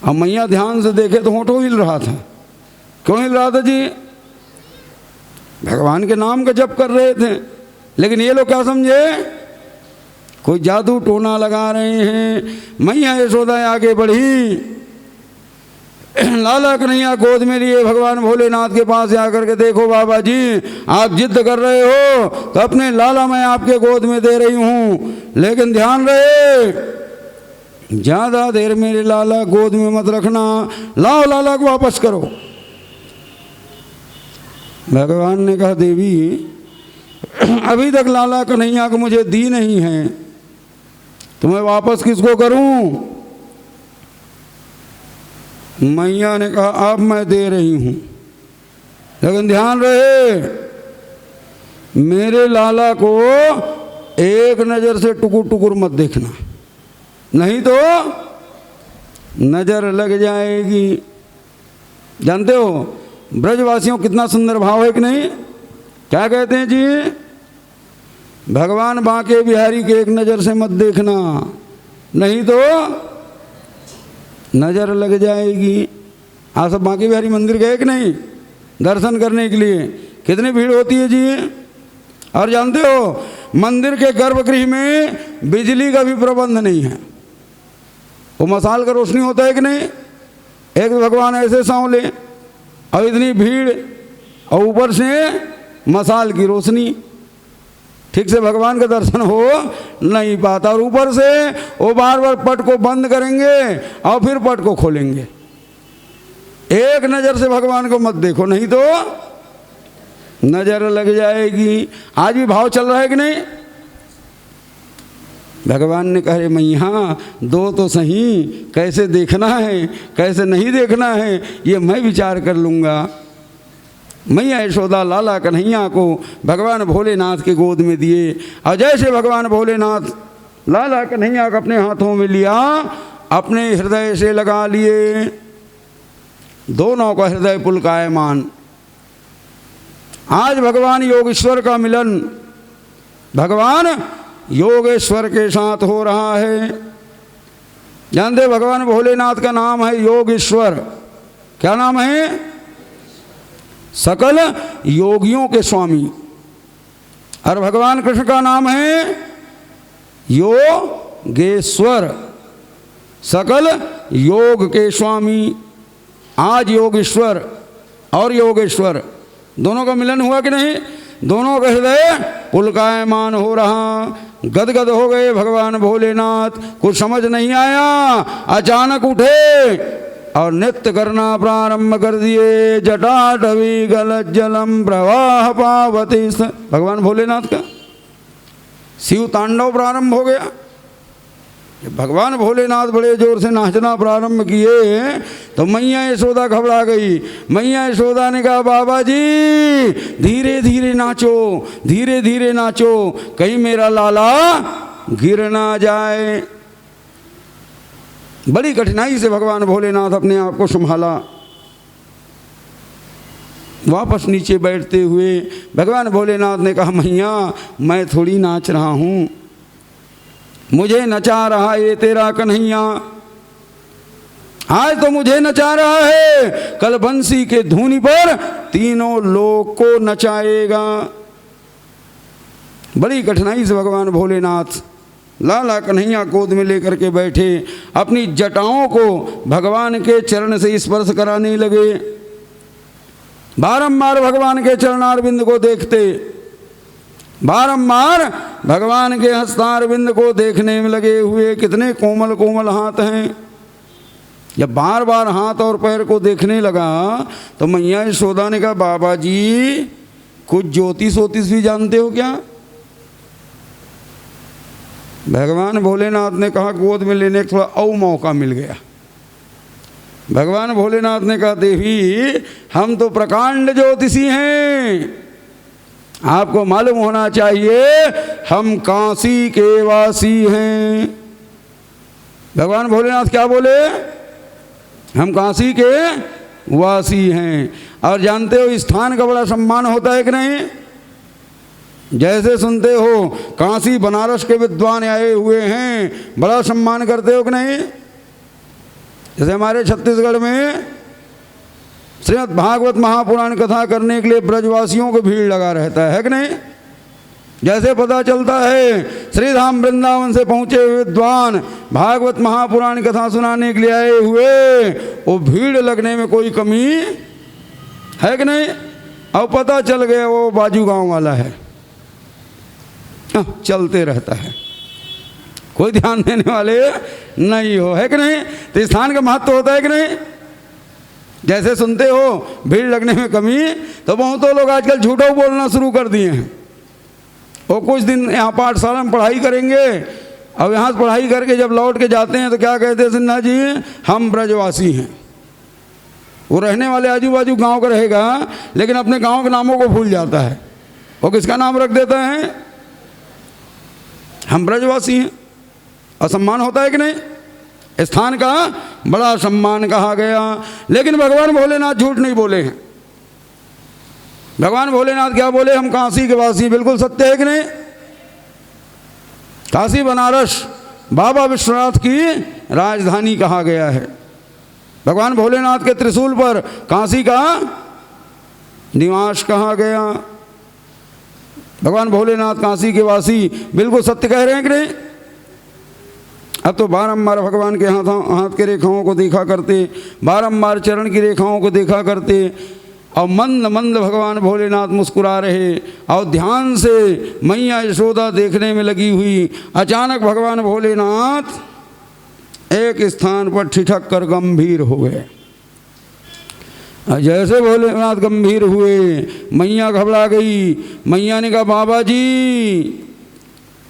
अब मैया ध्यान से देखे तो होठों हिल रहा था। क्यों हिल रहा था जी? भगवान के नाम का जप कर रहे थे, लेकिन ये लोग क्या समझे कोई जादू टोना लगा रहे हैं। मैया यशोदा आगे बढ़ी, लाला कन्हैया गोद में लिए भगवान भोलेनाथ के पास आकर के देखो बाबा जी आप जिद कर रहे हो तो अपने लाला मैं आपके गोद में दे रही हूँ, लेकिन ध्यान रहे ज्यादा देर मेरे लाला गोद में मत रखना, लाओ लाला को वापस करो। भगवान ने कहा देवी अभी तक लाला कन्हैया को मुझे दी नहीं है, तो मैं वापस किसको करूं? मैया ने कहा अब मैं दे रही हूं, लेकिन ध्यान रहे मेरे लाला को एक नज़र से टुकुर टुकुर मत देखना, नहीं तो नजर लग जाएगी। जानते हो ब्रजवासियों कितना सुंदर भाव है कि नहीं? क्या कहते हैं जी? भगवान बांके बिहारी के एक नज़र से मत देखना, नहीं तो नज़र लग जाएगी। आप सब बांके बिहारी मंदिर गए कि नहीं दर्शन करने के लिए? कितनी भीड़ होती है जी। और जानते हो मंदिर के गर्भगृह में बिजली का भी प्रबंध नहीं है, वो मसाल का रोशनी होता है कि नहीं? एक भगवान ऐसे सांवले और इतनी भीड़ और ऊपर से मसाल की रोशनी, ठीक से भगवान का दर्शन हो नहीं पाता। और ऊपर से वो बार बार पट को बंद करेंगे और फिर पट को खोलेंगे। एक नज़र से भगवान को मत देखो, नहीं तो नज़र लग जाएगी। आज भी भाव चल रहा है कि नहीं? भगवान ने कहा रे मैया दो तो सही, कैसे देखना है कैसे नहीं देखना है ये मैं विचार कर लूँगा। मैया यशोदा लाला कन्हैया को भगवान भोलेनाथ के गोद में दिए और जैसे भगवान भोलेनाथ लाला कन्हैया को अपने हाथों में लिया, अपने हृदय से लगा लिए, दोनों का हृदय पुलकायमान। आज भगवान योगेश्वर का मिलन भगवान योगेश्वर के साथ हो रहा है। जानते भगवान भोलेनाथ का नाम है योगेश्वर। क्या नाम है? सकल योगियों के स्वामी। और भगवान कृष्ण का नाम है योगेश्वर, सकल योग के स्वामी। आज योगेश्वर और योगेश्वर दोनों का मिलन हुआ कि नहीं? दोनों का हृदय पुलकायमान हो रहा, गदगद हो गए भगवान भोलेनाथ। कुछ समझ नहीं आया, अचानक उठे और नृत्य करना प्रारंभ कर दिए। जटाटवी गलत जलम प्रवाह पावती। भगवान भोलेनाथ का शिव तांडव प्रारंभ हो गया। भगवान भोलेनाथ बड़े जोर से नाचना प्रारंभ किए तो मैया यशोदा घबरा गई। मैया यशोदा ने कहा बाबा जी धीरे धीरे नाचो, धीरे धीरे नाचो, कहीं मेरा लाला गिर ना जाए। बड़ी कठिनाई से भगवान भोलेनाथ अपने आप को संभाला। वापस नीचे बैठते हुए भगवान भोलेनाथ ने कहा मैया मैं थोड़ी नाच रहा हूँ, मुझे नचा रहा ये तेरा कन्हैया। आज तो मुझे नचा रहा है, कल बंसी के धुनी पर तीनों लोग को नचाएगा। बड़ी कठिनाई से भगवान भोलेनाथ लाला कन्हैया गोद में लेकर के बैठे, अपनी जटाओं को भगवान के चरण से स्पर्श कराने लगे। बारंबार भगवान के चरणारविंद को देखते, बारंबार भगवान के हस्तारविंद को देखने में लगे हुए। कितने कोमल कोमल हाथ हैं। जब बार बार हाथ और पैर को देखने लगा तो मैया यशोदा ने कहा बाबा जी कुछ ज्योतिष भी जानते हो क्या? भगवान भोलेनाथ ने कहा गोद में लेने का थोड़ा और मौका मिल गया। भगवान भोलेनाथ ने कहा देवी हम तो प्रकांड ज्योतिषी हैं, आपको मालूम होना चाहिए हम काशी के वासी हैं। भगवान भोलेनाथ क्या बोले? हम काशी के वासी हैं। और जानते हो स्थान का बड़ा सम्मान होता है कि नहीं? जैसे सुनते हो काशी बनारस के विद्वान आए हुए हैं, बड़ा सम्मान करते हो कि नहीं? जैसे हमारे छत्तीसगढ़ में श्रीमद् भागवत महापुराण कथा करने के लिए ब्रजवासियों को भीड़ लगा रहता है कि नहीं? जैसे पता चलता है श्रीधाम वृंदावन से पहुँचे हुए विद्वान भागवत महापुराण कथा सुनाने के लिए आए हुए, वो भीड़ लगने में कोई कमी है कि नहीं? अब पता चल गया वो बाजू गांव वाला है, चलते रहता है, कोई ध्यान देने वाले नहीं हो, है कि नहीं? तो स्थान का महत्व होता है कि नहीं? जैसे सुनते हो भीड़ लगने में कमी, तो बहुतों लोग आजकल झूठा बोलना शुरू कर दिए हैं। वो कुछ दिन यहाँ पाठशाला में पढ़ाई करेंगे और यहाँ से पढ़ाई करके जब लौट के जाते हैं तो क्या कहते हैं सिन्हा जी हम ब्रजवासी हैं। वो रहने वाले आजू बाजू गांव का रहेगा लेकिन अपने गांव के नामों को भूल जाता है। वो किसका नाम रख देता है? हम ब्रजवासी हैं। असम्मान होता है कि नहीं? स्थान का बड़ा सम्मान कहा गया। लेकिन भगवान भोलेनाथ झूठ नहीं बोले हैं। भगवान भोलेनाथ क्या बोले, हम काशी के वासी। बिल्कुल सत्य है कि नहीं। काशी बनारस बाबा विश्वनाथ की राजधानी कहा गया है। भगवान भोलेनाथ के त्रिशूल पर काशी का निवास कहा गया। भगवान भोलेनाथ काशी के वासी। बिल्कुल सत्य कह रहे हैं कि नहीं। अब तो बारंबार भगवान के हाथ के रेखाओं को देखा करते, बारंबार चरण की रेखाओं को देखा करते, और मंद मंद भगवान भोलेनाथ मुस्कुरा रहे, और ध्यान से मैया यशोदा देखने में लगी हुई। अचानक भगवान भोलेनाथ एक स्थान पर ठिठक कर गंभीर हो गए। जैसे भोलेनाथ गंभीर हुए, मैया घबरा गई। मैया ने कहा, बाबा जी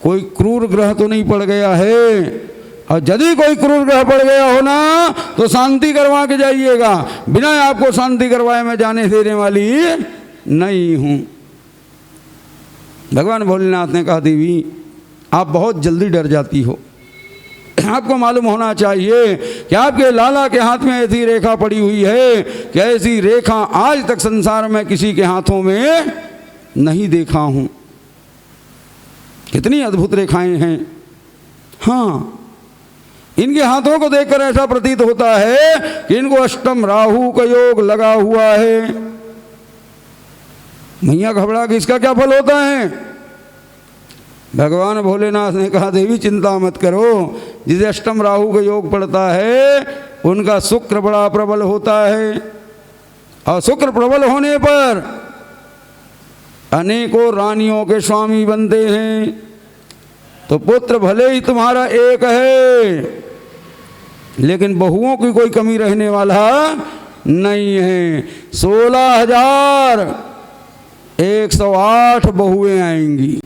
कोई क्रूर ग्रह तो नहीं पड़ गया है, और यदि कोई क्रूर ग्रह पड़ गया हो ना तो शांति करवा के जाइएगा। बिना आपको शांति करवाए मैं जाने देने वाली नहीं हूँ। भगवान भोलेनाथ ने कहा, देवी आप बहुत जल्दी डर जाती हो। आपको मालूम होना चाहिए कि आपके लाला के हाथ में ऐसी रेखा पड़ी हुई है कि ऐसी रेखा आज तक संसार में किसी के हाथों में नहीं देखा हूँ। कितनी अद्भुत रेखाएं हैं। हाँ, इनके हाथों को देखकर ऐसा प्रतीत होता है कि इनको अष्टम राहु का योग लगा हुआ है। मैया घबरा के इसका क्या फल होता है। भगवान भोलेनाथ ने कहा, देवी चिंता मत करो। जिसे अष्टम राहु का योग पड़ता है उनका शुक्र बड़ा प्रबल होता है, और शुक्र प्रबल होने पर अनेकों रानियों के स्वामी बनते हैं। तो पुत्र भले ही तुम्हारा एक है, लेकिन बहुओं की कोई कमी रहने वाला नहीं है। 16,108 बहुएं आएंगी।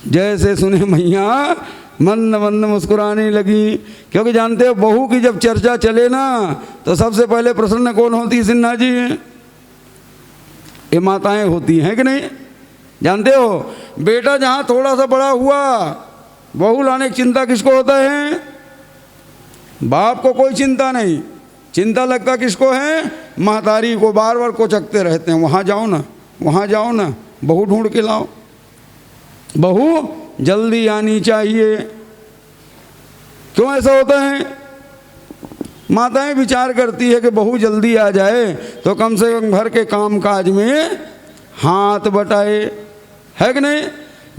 जैसे सुने मैया मंद मंद मुस्कुराने लगी, क्योंकि जानते हो बहू की जब चर्चा चले ना तो सबसे पहले प्रसन्न कौन होती है, सिन्हा जी। ये माताएं होती हैं कि नहीं। जानते हो बेटा जहाँ थोड़ा सा बड़ा हुआ, बहू लाने की चिंता किसको होता है। बाप को कोई चिंता नहीं, चिंता लगता किसको है, महतारी को। बार बार कोचकते रहते हैं, वहाँ जाओ ना, वहाँ जाओ ना, बहू ढूंढ के लाओ, बहू जल्दी आनी चाहिए। क्यों ऐसा होता है। माताएं विचार करती है कि बहू जल्दी आ जाए तो कम से कम घर के काम काज में हाथ बटाए, है कि नहीं।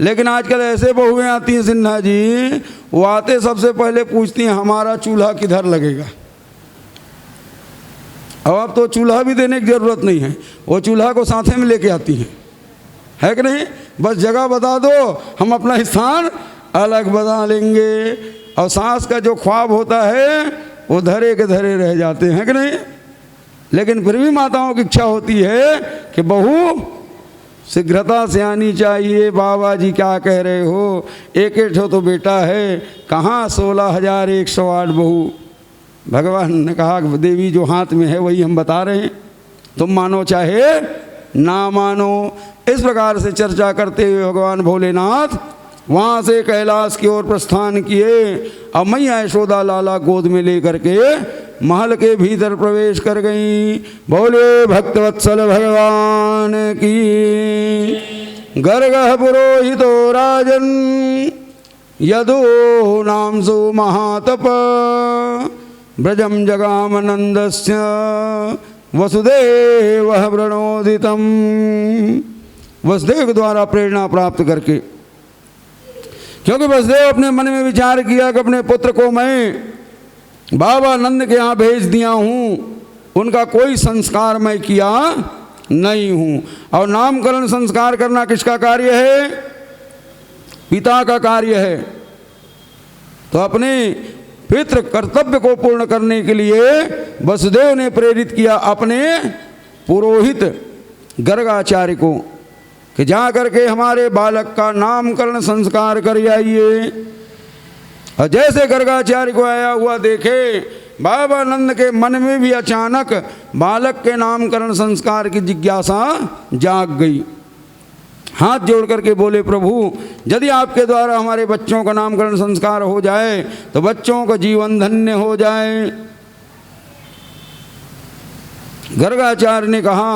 लेकिन आजकल ऐसे बहुएं आती हैं सिन्हा जी, वो आते सबसे पहले पूछती हैं हमारा चूल्हा किधर लगेगा। अब तो चूल्हा भी देने की ज़रूरत नहीं है, वो चूल्हा को साथे में लेके आती हैं, है कि नहीं। बस जगह बता दो, हम अपना स्थान अलग बना लेंगे। और सास का जो ख्वाब होता है वो धरे के धरे रह जाते हैं कि नहीं। लेकिन फिर भी माताओं की इच्छा होती है कि बहू शीघ्रता से आनी चाहिए। बाबा जी क्या कह रहे हो, एक एक तो बेटा है, कहाँ 16,108 बहू। भगवान ने कहा, देवी जो हाथ में है वही हम बता रहे हैं, तुम मानो चाहे ना मानो। इस प्रकार से चर्चा करते हुए भगवान भोलेनाथ वहाँ से कैलाश की ओर प्रस्थान किए। अब मैया यशोदा लाला गोद में लेकर के महल के भीतर प्रवेश कर गई। बोले भक्तवत्सल भगवान की। गर्गः पुरोहितो राजन यदो नामसो महातप ब्रजम जगामनंदस्य वसुदेव प्रणोदितम। वसुदेव द्वारा प्रेरणा प्राप्त करके, क्योंकि वसुदेव अपने मन में विचार किया कि अपने पुत्र को मैं बाबा नंद के यहाँ भेज दिया हूँ, उनका कोई संस्कार मैं किया नहीं हूँ। और नामकरण संस्कार करना किसका कार्य है, पिता का कार्य है। तो अपने पितृ कर्तव्य को पूर्ण करने के लिए वसुदेव ने प्रेरित किया अपने पुरोहित गर्गाचार्य को कि जा करके हमारे बालक का नामकरण संस्कार कर आइए। और जैसे गर्गाचार्य को आया हुआ देखे, बाबा नंद के मन में भी अचानक बालक के नामकरण संस्कार की जिज्ञासा जाग गई। हाथ जोड़ करके बोले, प्रभु यदि आपके द्वारा हमारे बच्चों का नामकरण संस्कार हो जाए तो बच्चों का जीवन धन्य हो जाए। गर्गाचार्य ने कहा,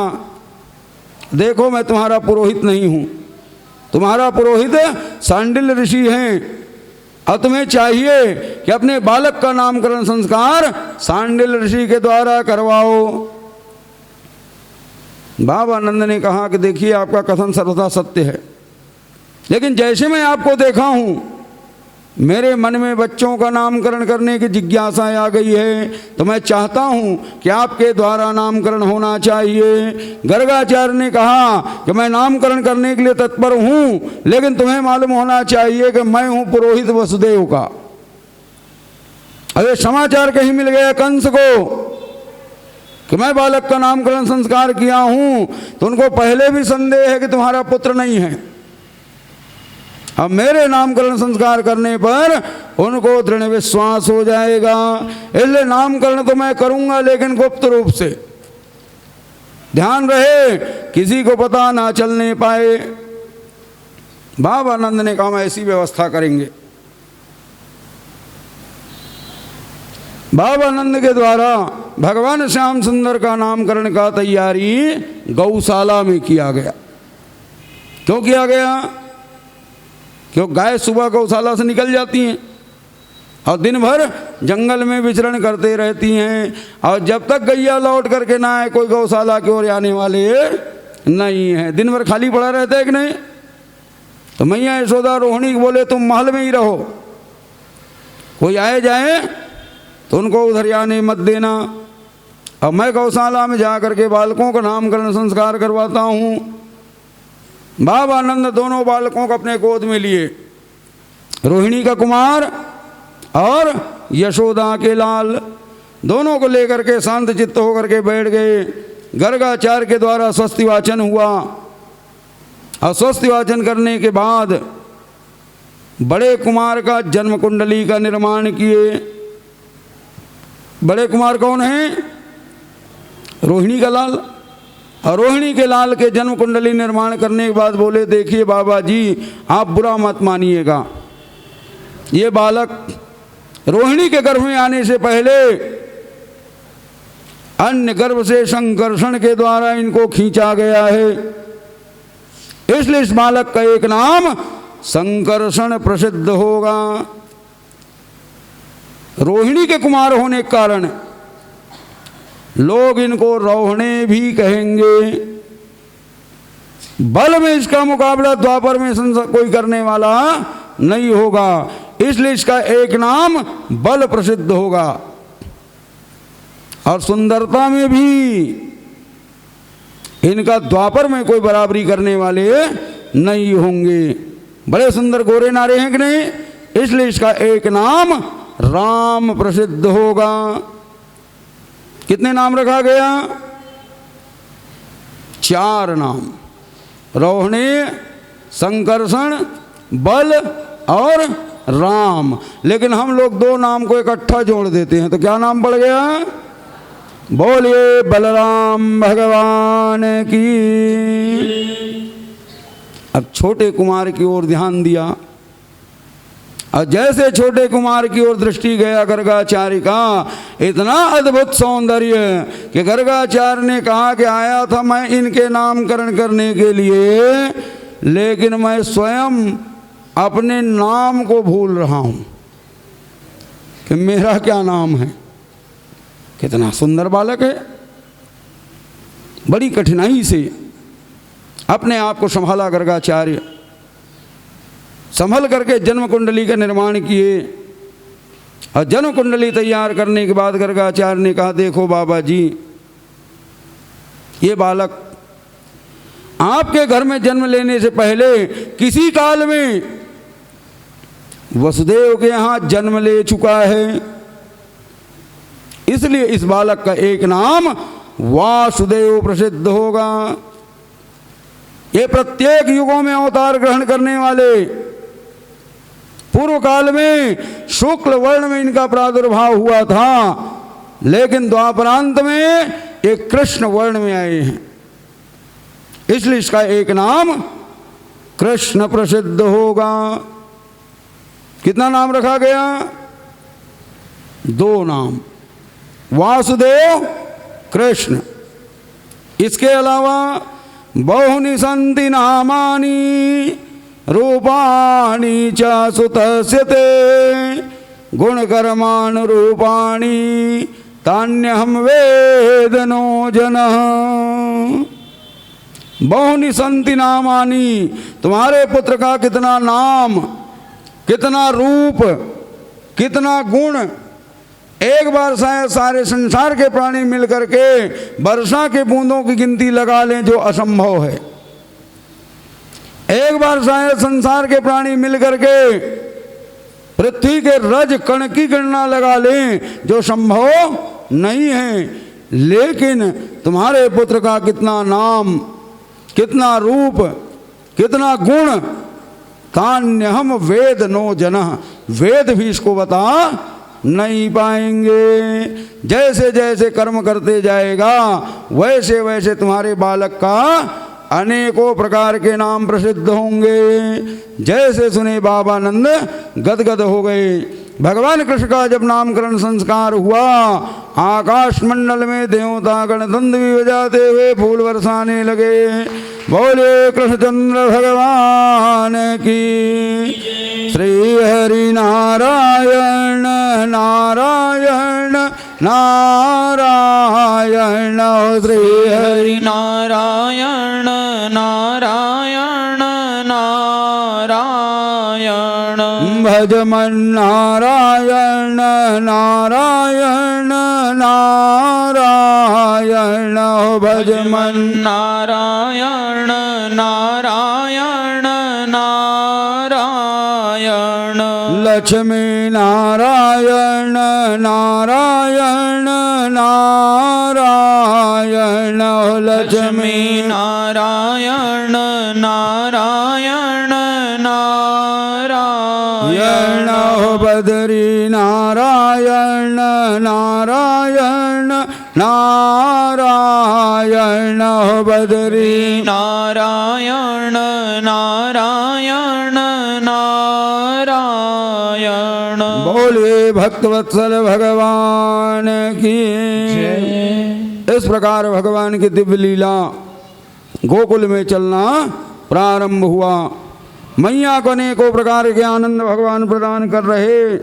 देखो मैं तुम्हारा पुरोहित नहीं हूँ, तुम्हारा पुरोहित सांडिल्य ऋषि हैं, और तुम्हें चाहिए कि अपने बालक का नामकरण संस्कार सांडिल्य ऋषि के द्वारा करवाओ। बाबा नंद ने कहा कि देखिए आपका कथन सर्वथा सत्य है, लेकिन जैसे मैं आपको देखा हूँ मेरे मन में बच्चों का नामकरण करने की जिज्ञासा आ गई है, तो मैं चाहता हूँ कि आपके द्वारा नामकरण होना चाहिए। गर्गाचार्य ने कहा कि मैं नामकरण करने के लिए तत्पर हूँ, लेकिन तुम्हें मालूम होना चाहिए कि मैं हूँ पुरोहित वसुदेव का। अरे समाचार कहीं मिल गया कंस को कि मैं बालक का नामकरण संस्कार किया हूँ, तो उनको पहले भी संदेह है कि तुम्हारा पुत्र नहीं है। अब मेरे नामकरण संस्कार करने पर उनको दृढ़ विश्वास हो जाएगा, इसलिए नामकरण तो मैं करूंगा लेकिन गुप्त रूप से, ध्यान रहे किसी को पता ना चलने पाए। बाबा नंद ने कहा, ऐसी व्यवस्था करेंगे। बाबा नंद के द्वारा भगवान श्याम सुंदर का नामकरण का तैयारी गौशाला में किया गया। क्यों किया गया? क्यों गाय सुबह गौशाला से निकल जाती हैं और दिन भर जंगल में विचरण करते रहती हैं, और जब तक गैया लौट करके ना आए कोई गौशाला की ओर आने वाले नहीं है। दिन भर खाली पड़ा रहता है कि नहीं? तो मैया यशोदा रोहिणी बोले तुम महल में ही रहो, कोई आए जाए तो उनको उधर आने मत देना, अब मैं गौशाला में जा करके बालकों का नामकरण संस्कार करवाता हूँ। बाबा नंद दोनों बालकों को अपने गोद में लिए, रोहिणी का कुमार और यशोदा के लाल, दोनों को लेकर के शांत चित्त होकर के बैठ गए। गर्गाचार्य के द्वारा स्वस्ति वाचन हुआ, और स्वस्ति वाचन करने के बाद बड़े कुमार का जन्म कुंडली का निर्माण किए। बड़े कुमार कौन हैं? रोहिणी का लाल। और रोहिणी के लाल के जन्म कुंडली निर्माण करने के बाद बोले, देखिए बाबा जी आप बुरा मत मानिएगा, ये बालक रोहिणी के गर्भ में आने से पहले अन्य गर्भ से संकर्षण के द्वारा इनको खींचा गया है, इसलिए इस बालक का एक नाम संकर्षण प्रसिद्ध होगा। रोहिणी के कुमार होने के कारण लोग इनको रोहणे भी कहेंगे। बल में इसका मुकाबला द्वापर में कोई करने वाला नहीं होगा, इसलिए इसका एक नाम बल प्रसिद्ध होगा। और सुंदरता में भी इनका द्वापर में कोई बराबरी करने वाले नहीं होंगे। बड़े सुंदर गोरे नारे हैं कि नहीं, इसलिए इसका एक नाम राम प्रसिद्ध होगा। कितने नाम रखा गया? 4 नाम, रोहिणी, संकर्षण, बल और राम। लेकिन हम लोग 2 नाम को इकट्ठा जोड़ देते हैं, तो क्या नाम पड़ गया? बोलिए बलराम भगवान की। अब छोटे कुमार की ओर ध्यान दिया, और जैसे छोटे कुमार की ओर दृष्टि गया गर्गाचार्य का, इतना अद्भुत सौंदर्य कि गर्गाचार्य ने कहा कि आया था मैं इनके नामकरण करने के लिए, लेकिन मैं स्वयं अपने नाम को भूल रहा हूँ कि मेरा क्या नाम है। कितना सुंदर बालक है। बड़ी कठिनाई से अपने आप को संभाला गर्गाचार्य, संभल करके जन्म कुंडली का निर्माण किए। और जन्म कुंडली तैयार करने के बाद गर्गाचार्य ने कहा, देखो बाबा जी, ये बालक आपके घर में जन्म लेने से पहले किसी काल में वसुदेव के यहाँ जन्म ले चुका है, इसलिए इस बालक का एक नाम वासुदेव प्रसिद्ध होगा। ये प्रत्येक युगों में अवतार ग्रहण करने वाले, पूर्व काल में शुक्ल वर्ण में इनका प्रादुर्भाव हुआ था, लेकिन द्वापरांत में एक कृष्ण वर्ण में आए हैं, इसलिए इसका एक नाम कृष्ण प्रसिद्ध होगा। कितना नाम रखा गया? 2 नाम, वासुदेव कृष्ण। इसके अलावा बहुनि सन्ति नामानि रूपाणि च सुतस्य ते गुणकर्मानुरूपाणि तान्यहं वेद नो जनः। बहुनि सन्ति नामानि, तुम्हारे पुत्र का कितना नाम, कितना रूप, कितना गुण, एक बार शायद सारे संसार के प्राणी मिलकर के वर्षा के बूंदों की गिनती लगा लें जो असंभव है। एक बार शायद संसार के प्राणी मिलकर के पृथ्वी के रज कण की गणना लगा लें जो संभव नहीं है। लेकिन तुम्हारे पुत्र का कितना नाम, कितना रूप, कितना गुण, तान्यहम वेद नो जनः, वेद भी इसको बता नहीं पाएंगे। जैसे जैसे कर्म करते जाएगा वैसे वैसे तुम्हारे बालक का अनेकों प्रकार के नाम प्रसिद्ध होंगे। जैसे सुने बाबानंद गदगद हो गए। भगवान कृष्ण का जब नामकरण संस्कार हुआ, आकाश मंडल में देवता गण दंड भी बजाते हुए फूल बरसाने लगे। बोले कृष्णचंद्र भगवान की। श्री हरि नारायण नारायण नारायण। श्री हरि नारायण नारायण नारायण। भज मन नारायण नारायण नारायण। भज मन नारायण नारायण नारायण। लक्ष्मी नारायण नारायण नारायण। लक्ष्मी नारायण नारायण नारायण। बद्री नारायण नारायण नारायण। बद्री नारायण नारायण नारायण। बोले भक्तवत्सल भगवान की। इस प्रकार भगवान की दिव्य लीला गोकुल में चलना प्रारंभ हुआ। मैया को अनेकों प्रकार के आनंद भगवान प्रदान कर रहे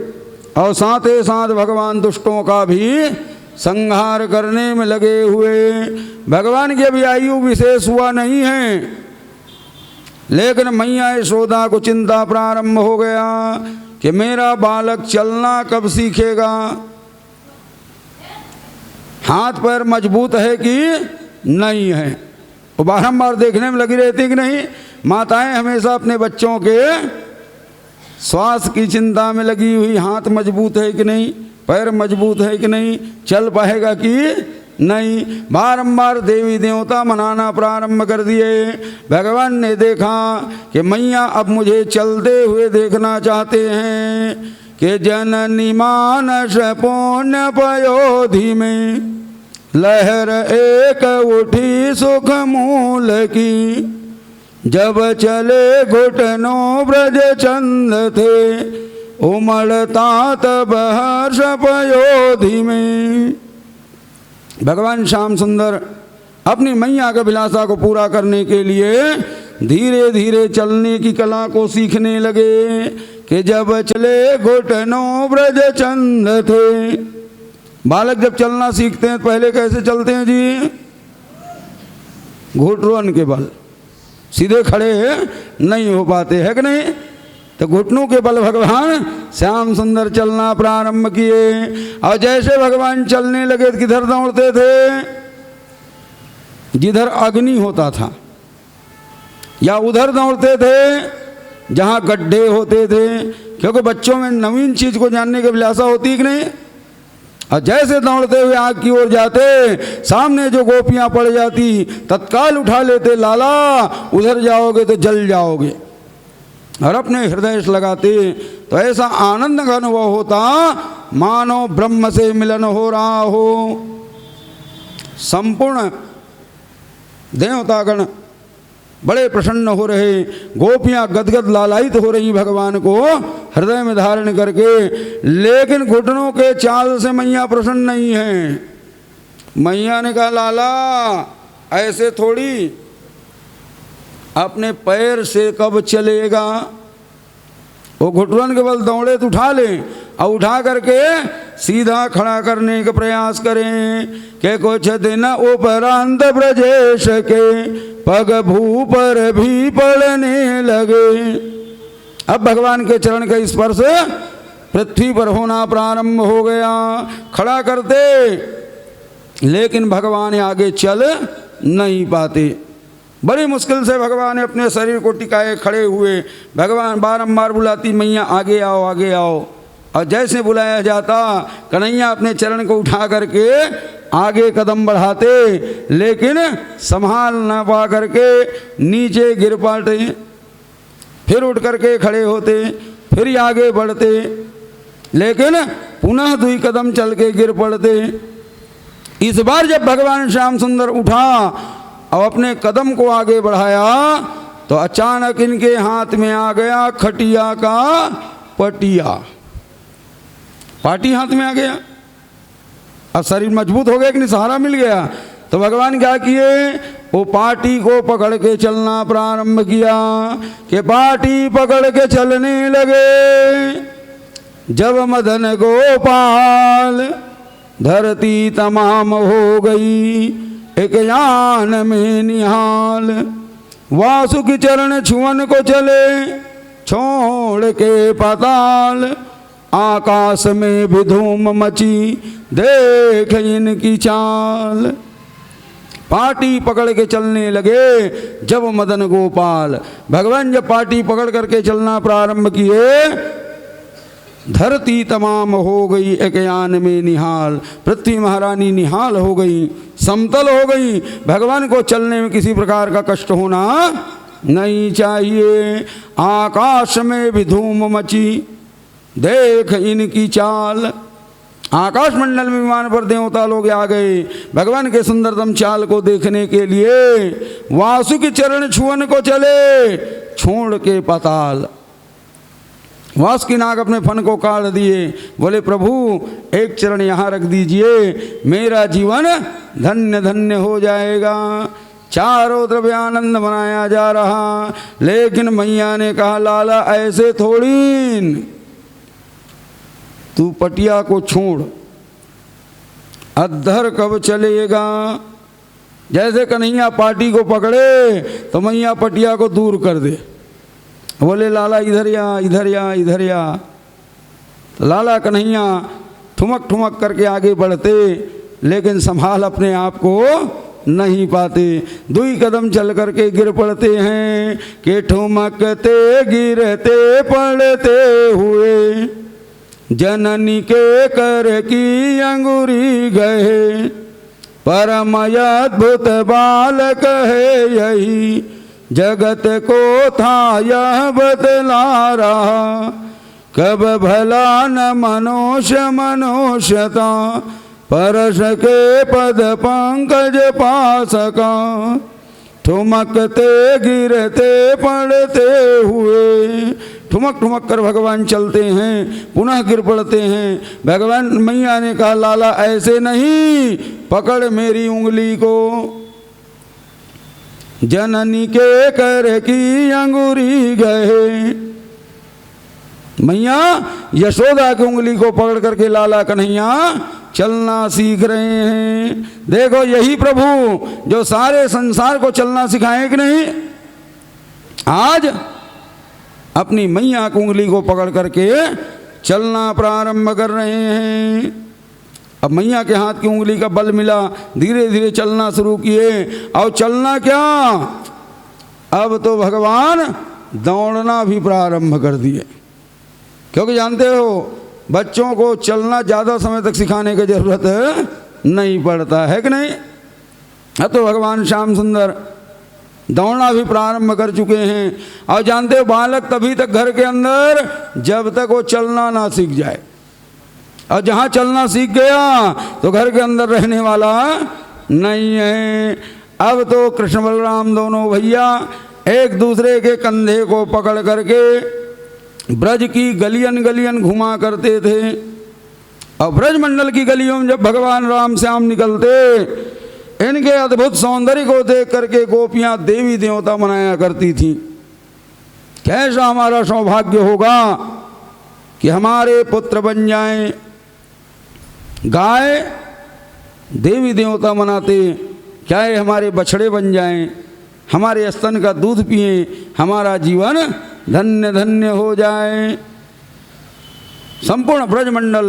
और साथ ही साथ भगवान दुष्टों का भी संहार करने में लगे हुए। भगवान की अभी आयु विशेष हुआ नहीं है, लेकिन मैया यशोदा को चिंता प्रारंभ हो गया कि मेरा बालक चलना कब सीखेगा, हाथ पैर मजबूत है कि नहीं है। वो बारंबार देखने में लगी रहती कि नहीं। माताएं हमेशा अपने बच्चों के स्वास्थ्य की चिंता में लगी हुई, हाथ मजबूत है कि नहीं, पैर मजबूत है कि नहीं, चल पाएगा कि नहीं। बारंबार देवी देवता मनाना प्रारंभ कर दिए। भगवान ने देखा कि मैया अब मुझे चलते हुए देखना चाहते हैं कि जननी मानस पुण्य पयोधि में लहर एक उठी सुख मूल की। जब चले घुटनों ब्रज चंद थे उमड़ता तब हर्ष पयोधि में। भगवान श्याम सुंदर अपनी मैया के अभिलाषा को पूरा करने के लिए धीरे धीरे चलने की कला को सीखने लगे कि जब चले घुटनों ब्रज चंद थे। बालक जब चलना सीखते हैं पहले कैसे चलते हैं जी? घुटनों के बल, सीधे खड़े नहीं हो पाते है कि नहीं। तो घुटनों के बल भगवान श्याम सुंदर चलना प्रारंभ किए। और जैसे भगवान चलने लगे तो किधर दौड़ते थे? जिधर अग्नि होता था या उधर दौड़ते थे जहाँ गड्ढे होते थे, क्योंकि बच्चों में नवीन चीज को जानने की अभिलाषा होती कि नहीं। और जैसे दौड़ते हुए आग की ओर जाते, सामने जो गोपियां पड़ जाती तत्काल उठा लेते, लाला उधर जाओगे तो जल जाओगे। और अपने हृदय से लगाते तो ऐसा आनंद का अनुभव होता मानो ब्रह्म से मिलन हो रहा हो। संपूर्ण देवतागण बड़े प्रसन्न हो रहे। गोपियां गदगद लालायित हो रही भगवान को हृदय में धारण करके, लेकिन घुटनों के चाल से मैया प्रसन्न नहीं है। मैया ने कहा लाला ऐसे थोड़ी, अपने पैर से कब चलेगा। वो घुटन के बल दौड़े तो उठा लें और उठा करके सीधा खड़ा करने का प्रयास करें कि कुछ दिन उपरांत ब्रजेश के पग भू पर भी पड़ने लगे। अब भगवान के चरण का स्पर्श पृथ्वी पर होना प्रारंभ हो गया। खड़ा करते, लेकिन भगवान आगे चल नहीं पाते। बड़ी मुश्किल से भगवान अपने शरीर को टिकाए खड़े हुए। भगवान बारंबार बुलाती मैया आगे आओ आगे आओ, और जैसे बुलाया जाता कन्हैया अपने चरण को उठा करके आगे कदम बढ़ाते, लेकिन संभाल न पा करके नीचे गिर पड़ते। फिर उठ करके खड़े होते, फिर आगे बढ़ते, लेकिन पुनः 2 कदम चल के गिर पड़ते। इस बार जब भगवान श्याम सुंदर उठा और अपने कदम को आगे बढ़ाया तो अचानक इनके हाथ में आ गया खटिया का पटिया। पाटी हाथ में आ गया। अब शरीर मजबूत हो गया कि नहीं, सहारा मिल गया। तो भगवान क्या किए, वो पाटी को पकड़ के चलना प्रारंभ किया कि पाटी पकड़ के चलने लगे। जब मदन गोपाल धरती तमाम हो गई, एक यान में निहाल। वासुकी चरण छुअन को चले छोड़ के पाताल। आकाश में भी धूम मची देख इनकी चाल। पाटी पकड़ के चलने लगे जब मदन गोपाल। भगवान जब पाटी पकड़ करके चलना प्रारंभ किए, धरती तमाम हो गई एक यान में निहाल। पृथ्वी महारानी निहाल हो गई, समतल हो गई। भगवान को चलने में किसी प्रकार का कष्ट होना नहीं चाहिए। आकाश में भी धूम मची देख इनकी चाल। आकाश मंडल में विमान पर देवता लोग आ गए भगवान के सुंदरतम चाल को देखने के लिए। वासुकी चरण छुअन को चले छोड़ के पाताल। वासुकी नाग अपने फन को काट दिए, बोले प्रभु एक चरण यहाँ रख दीजिए, मेरा जीवन धन्य धन्य हो जाएगा। चारों तरफ आनंद मनाया जा रहा, लेकिन मैया ने कहा लाला ऐसे थोड़ी, तू पटिया को छोड़, अद्धर कब चलेगा। जैसे कन्हैया पाटी को पकड़े तो मैया पटिया को दूर कर दे, बोले लाला इधर या इधर या इधर या। तो लाला कन्हैया ठुमक ठुमक करके आगे बढ़ते, लेकिन संभाल अपने आप को नहीं पाते। 2 कदम चल करके गिर पड़ते हैं कि ठुमकते गिरते पड़ते हुए जननी के कर की अंगुरी गए। परम अद्भुत बालक है यही, जगत को था यह बतला रहा। कब भला न मनुष्य मनुष्यता, परश के पद पंकज पा सका। ठुमकते गिरते पड़ते हुए, ठुमक ठुमक कर भगवान चलते हैं, पुनः गिर पड़ते हैं। भगवान मैया ने कहा लाला ऐसे नहीं, पकड़ मेरी उंगली को। जननी के कर की अंगुरी गए। मैया यशोदा की उंगली को पकड़ करके लाला कन्हैया चलना सीख रहे हैं। देखो यही प्रभु जो सारे संसार को चलना सिखाए कि नहीं, आज अपनी मैया की उंगली को पकड़ करके चलना प्रारंभ कर रहे हैं। अब मैया के हाथ की उंगली का बल मिला, धीरे धीरे चलना शुरू किए। और चलना क्या, अब तो भगवान दौड़ना भी प्रारंभ कर दिए। क्योंकि जानते हो बच्चों को चलना ज़्यादा समय तक सिखाने की जरूरत नहीं पड़ता है कि नहीं। अब तो भगवान श्याम सुंदर दौड़ना भी प्रारंभ कर चुके हैं। और जानते हो बालक तभी तक घर के अंदर जब तक वो चलना ना सीख जाए, और जहाँ चलना सीख गया तो घर के अंदर रहने वाला नहीं है। अब तो कृष्ण बलराम दोनों भैया एक दूसरे के कंधे को पकड़ करके ब्रज की गलियन गलियन घुमा करते थे। और ब्रजमंडल की गलियों में जब भगवान राम श्याम निकलते, इनके अद्भुत सौंदर्य को देख करके गोपियां देवी देवता मनाया करती थीं। कैसा हमारा सौभाग्य होगा कि हमारे पुत्र बन जाएं। गाय देवी देवता मनाते, क्या है हमारे बछड़े बन जाएं, हमारे स्तन का दूध पिएं, हमारा जीवन धन्य धन्य हो जाए। संपूर्ण ब्रजमंडल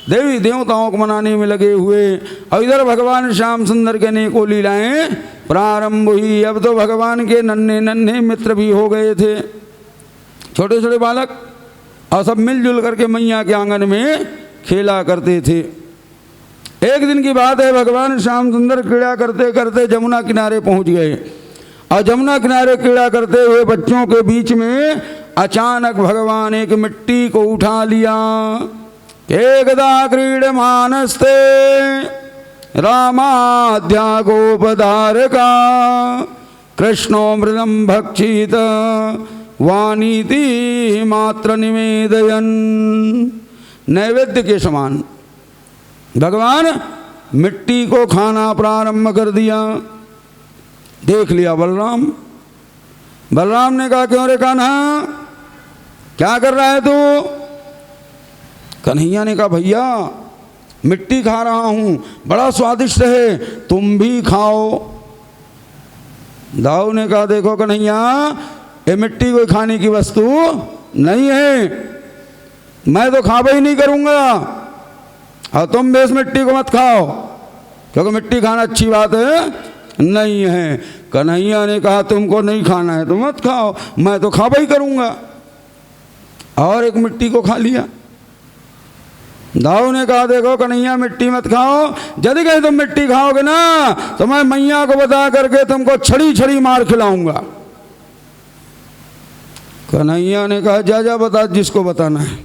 देवी देवताओं को मनाने में लगे हुए, और इधर भगवान श्याम सुंदर के अनेकों लीलाएं प्रारंभ हुई। अब तो भगवान के नन्हे नन्हे मित्र भी हो गए थे, छोटे छोटे बालक, और सब मिलजुल करके मैया के आंगन में खेला करते थे। एक दिन की बात है, भगवान श्याम सुंदर क्रीड़ा करते करते जमुना किनारे पहुंच गए। और जमुना किनारे क्रीड़ा करते हुए बच्चों के बीच में अचानक भगवान एक मिट्टी को उठा लिया। एकदा क्रीडमानस्ते रामाद्या गोपधारका कृष्णो मृदं भक्षित वानीति मात्र निवेदयन। नैवेद्य के समान भगवान मिट्टी को खाना प्रारंभ कर दिया। देख लिया बलराम। बलराम ने कहा, क्यों रे कान्हा, क्या कर रहा है तू? कन्हैया ने कहा, भैया मिट्टी खा रहा हूं, बड़ा स्वादिष्ट है, तुम भी खाओ। दाऊ ने कहा, देखो कन्हैया, ये मिट्टी कोई खाने की वस्तु नहीं है, मैं तो खावा ही नहीं करूंगा, और तुम भी इस मिट्टी को मत खाओ, क्योंकि मिट्टी खाना अच्छी बात है नहीं है। कन्हैया ने कहा, तुमको नहीं खाना है तो मत खाओ, मैं तो खावा ही करूंगा, और एक मिट्टी को खा लिया। दाऊ ने कहा, देखो कन्हैया, मिट्टी मत खाओ, यदि कहीं तुम मिट्टी खाओगे ना तो मैं मैया को बता करके तुमको छड़ी छड़ी मार खिलाऊंगा। कन्हैया ने कहा, जा जा बता जिसको बताना है,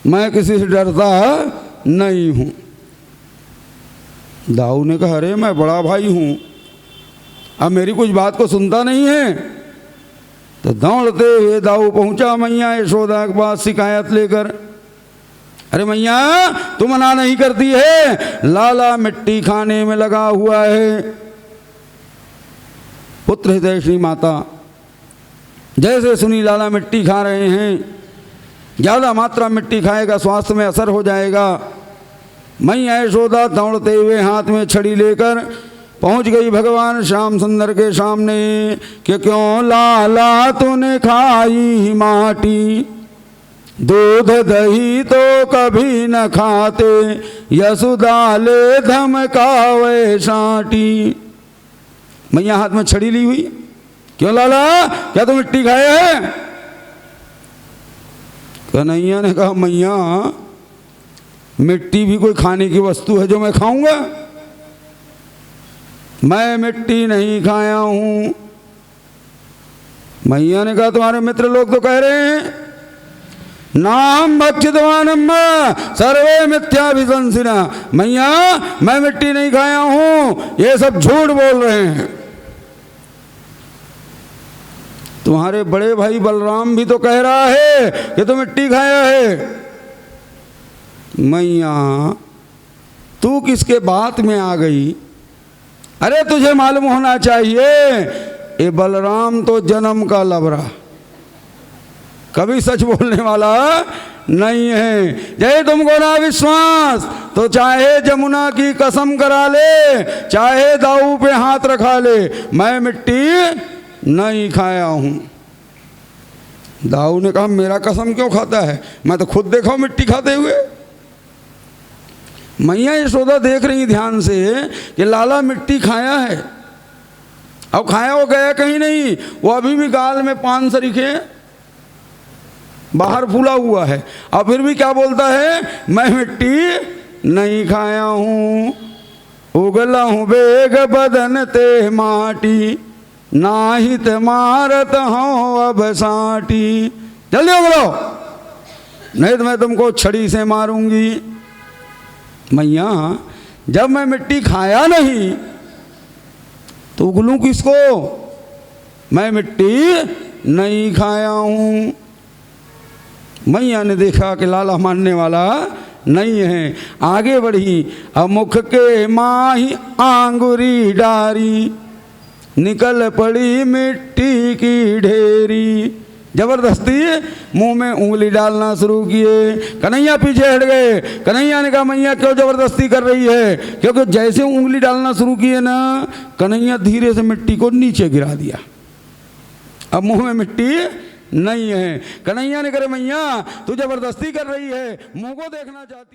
मैं किसी से डरता नहीं हूं। दाऊ ने कहा, अरे मैं बड़ा भाई हूं, अब मेरी कुछ बात को सुनता नहीं है। तो दौड़ते हुए दाऊ पहुंचा मैया यशोदा के पास शिकायत लेकर। अरे मैया, तू मना नहीं करती है, लाला मिट्टी खाने में लगा हुआ है। पुत्र हितैषी माता जैसे सुनी लाला मिट्टी खा रहे हैं, ज़्यादा मात्रा मिट्टी खाएगा स्वास्थ्य में असर हो जाएगा। मैया यशोदा दौड़ते हुए हाथ में छड़ी लेकर पहुंच गई भगवान श्याम सुंदर के सामने कि क्यों लाला तूने खाई माटी, दूध दही तो कभी न खाते, यशोदा ले धमकावे साटी। मैया हाथ में छड़ी ली हुई, क्यों लाला, क्या तुम मिट्टी खाए है? कन्हैया ने कहा, मैया मिट्टी भी कोई खाने की वस्तु है जो मैं खाऊंगा? मैं मिट्टी नहीं खाया हूं। मैया ने कहा, तुम्हारे मित्र लोग तो कह रहे हैं नाम भक्षितवानम सर्वे मिथ्याभिशंसिना। मैया, मैं मिट्टी नहीं खाया हूं, ये सब झूठ बोल रहे हैं। तुम्हारे बड़े भाई बलराम भी तो कह रहा है कि तू मिट्टी खाया है। मैया, तू किसके बात में आ गई? अरे तुझे मालूम होना चाहिए, ये बलराम तो जन्म का लबरा, कभी सच बोलने वाला नहीं है। जय तुमको ना विश्वास तो चाहे जमुना की कसम करा ले, चाहे दाऊ पे हाथ रखा ले, मैं मिट्टी नहीं खाया हूं। दाऊ ने कहा, मेरा कसम क्यों खाता है, मैं तो खुद देखा हूं मिट्टी खाते हुए। मैया यशोदा देख रही ध्यान से कि लाला मिट्टी खाया है। अब खाया वो गया कहीं नहीं, वो अभी भी गाल में पान सरीखे बाहर फूला हुआ है, और फिर भी क्या बोलता है, मैं मिट्टी नहीं खाया हूं। उगला हूं बेग बदन ते माटी, नाहित मारत हूं अब साटी। जल्दी उगलो, नहीं तो मैं तुमको छड़ी से मारूंगी। मैया, जब मैं मिट्टी खाया नहीं तो उगलूं किसको? मैं मिट्टी नहीं खाया हूँ। मैया ने देखा कि लाला मानने वाला नहीं है, आगे बढ़ी। अब मुख के माही आंगुरी डारी, निकल पड़ी मिट्टी की ढेरी। जबरदस्ती मुंह में उंगली डालना शुरू किए। कन्हैया पीछे हट गए। कन्हैया ने कहा मैया क्यों जबरदस्ती कर रही है, क्योंकि जैसे उंगली डालना शुरू किए ना, कन्हैया धीरे से मिट्टी को नीचे गिरा दिया। अब मुंह में मिट्टी नहीं है। कन्हैया ने कहा मैया तू जबरदस्ती कर रही है, मुंह को देखना चाहती।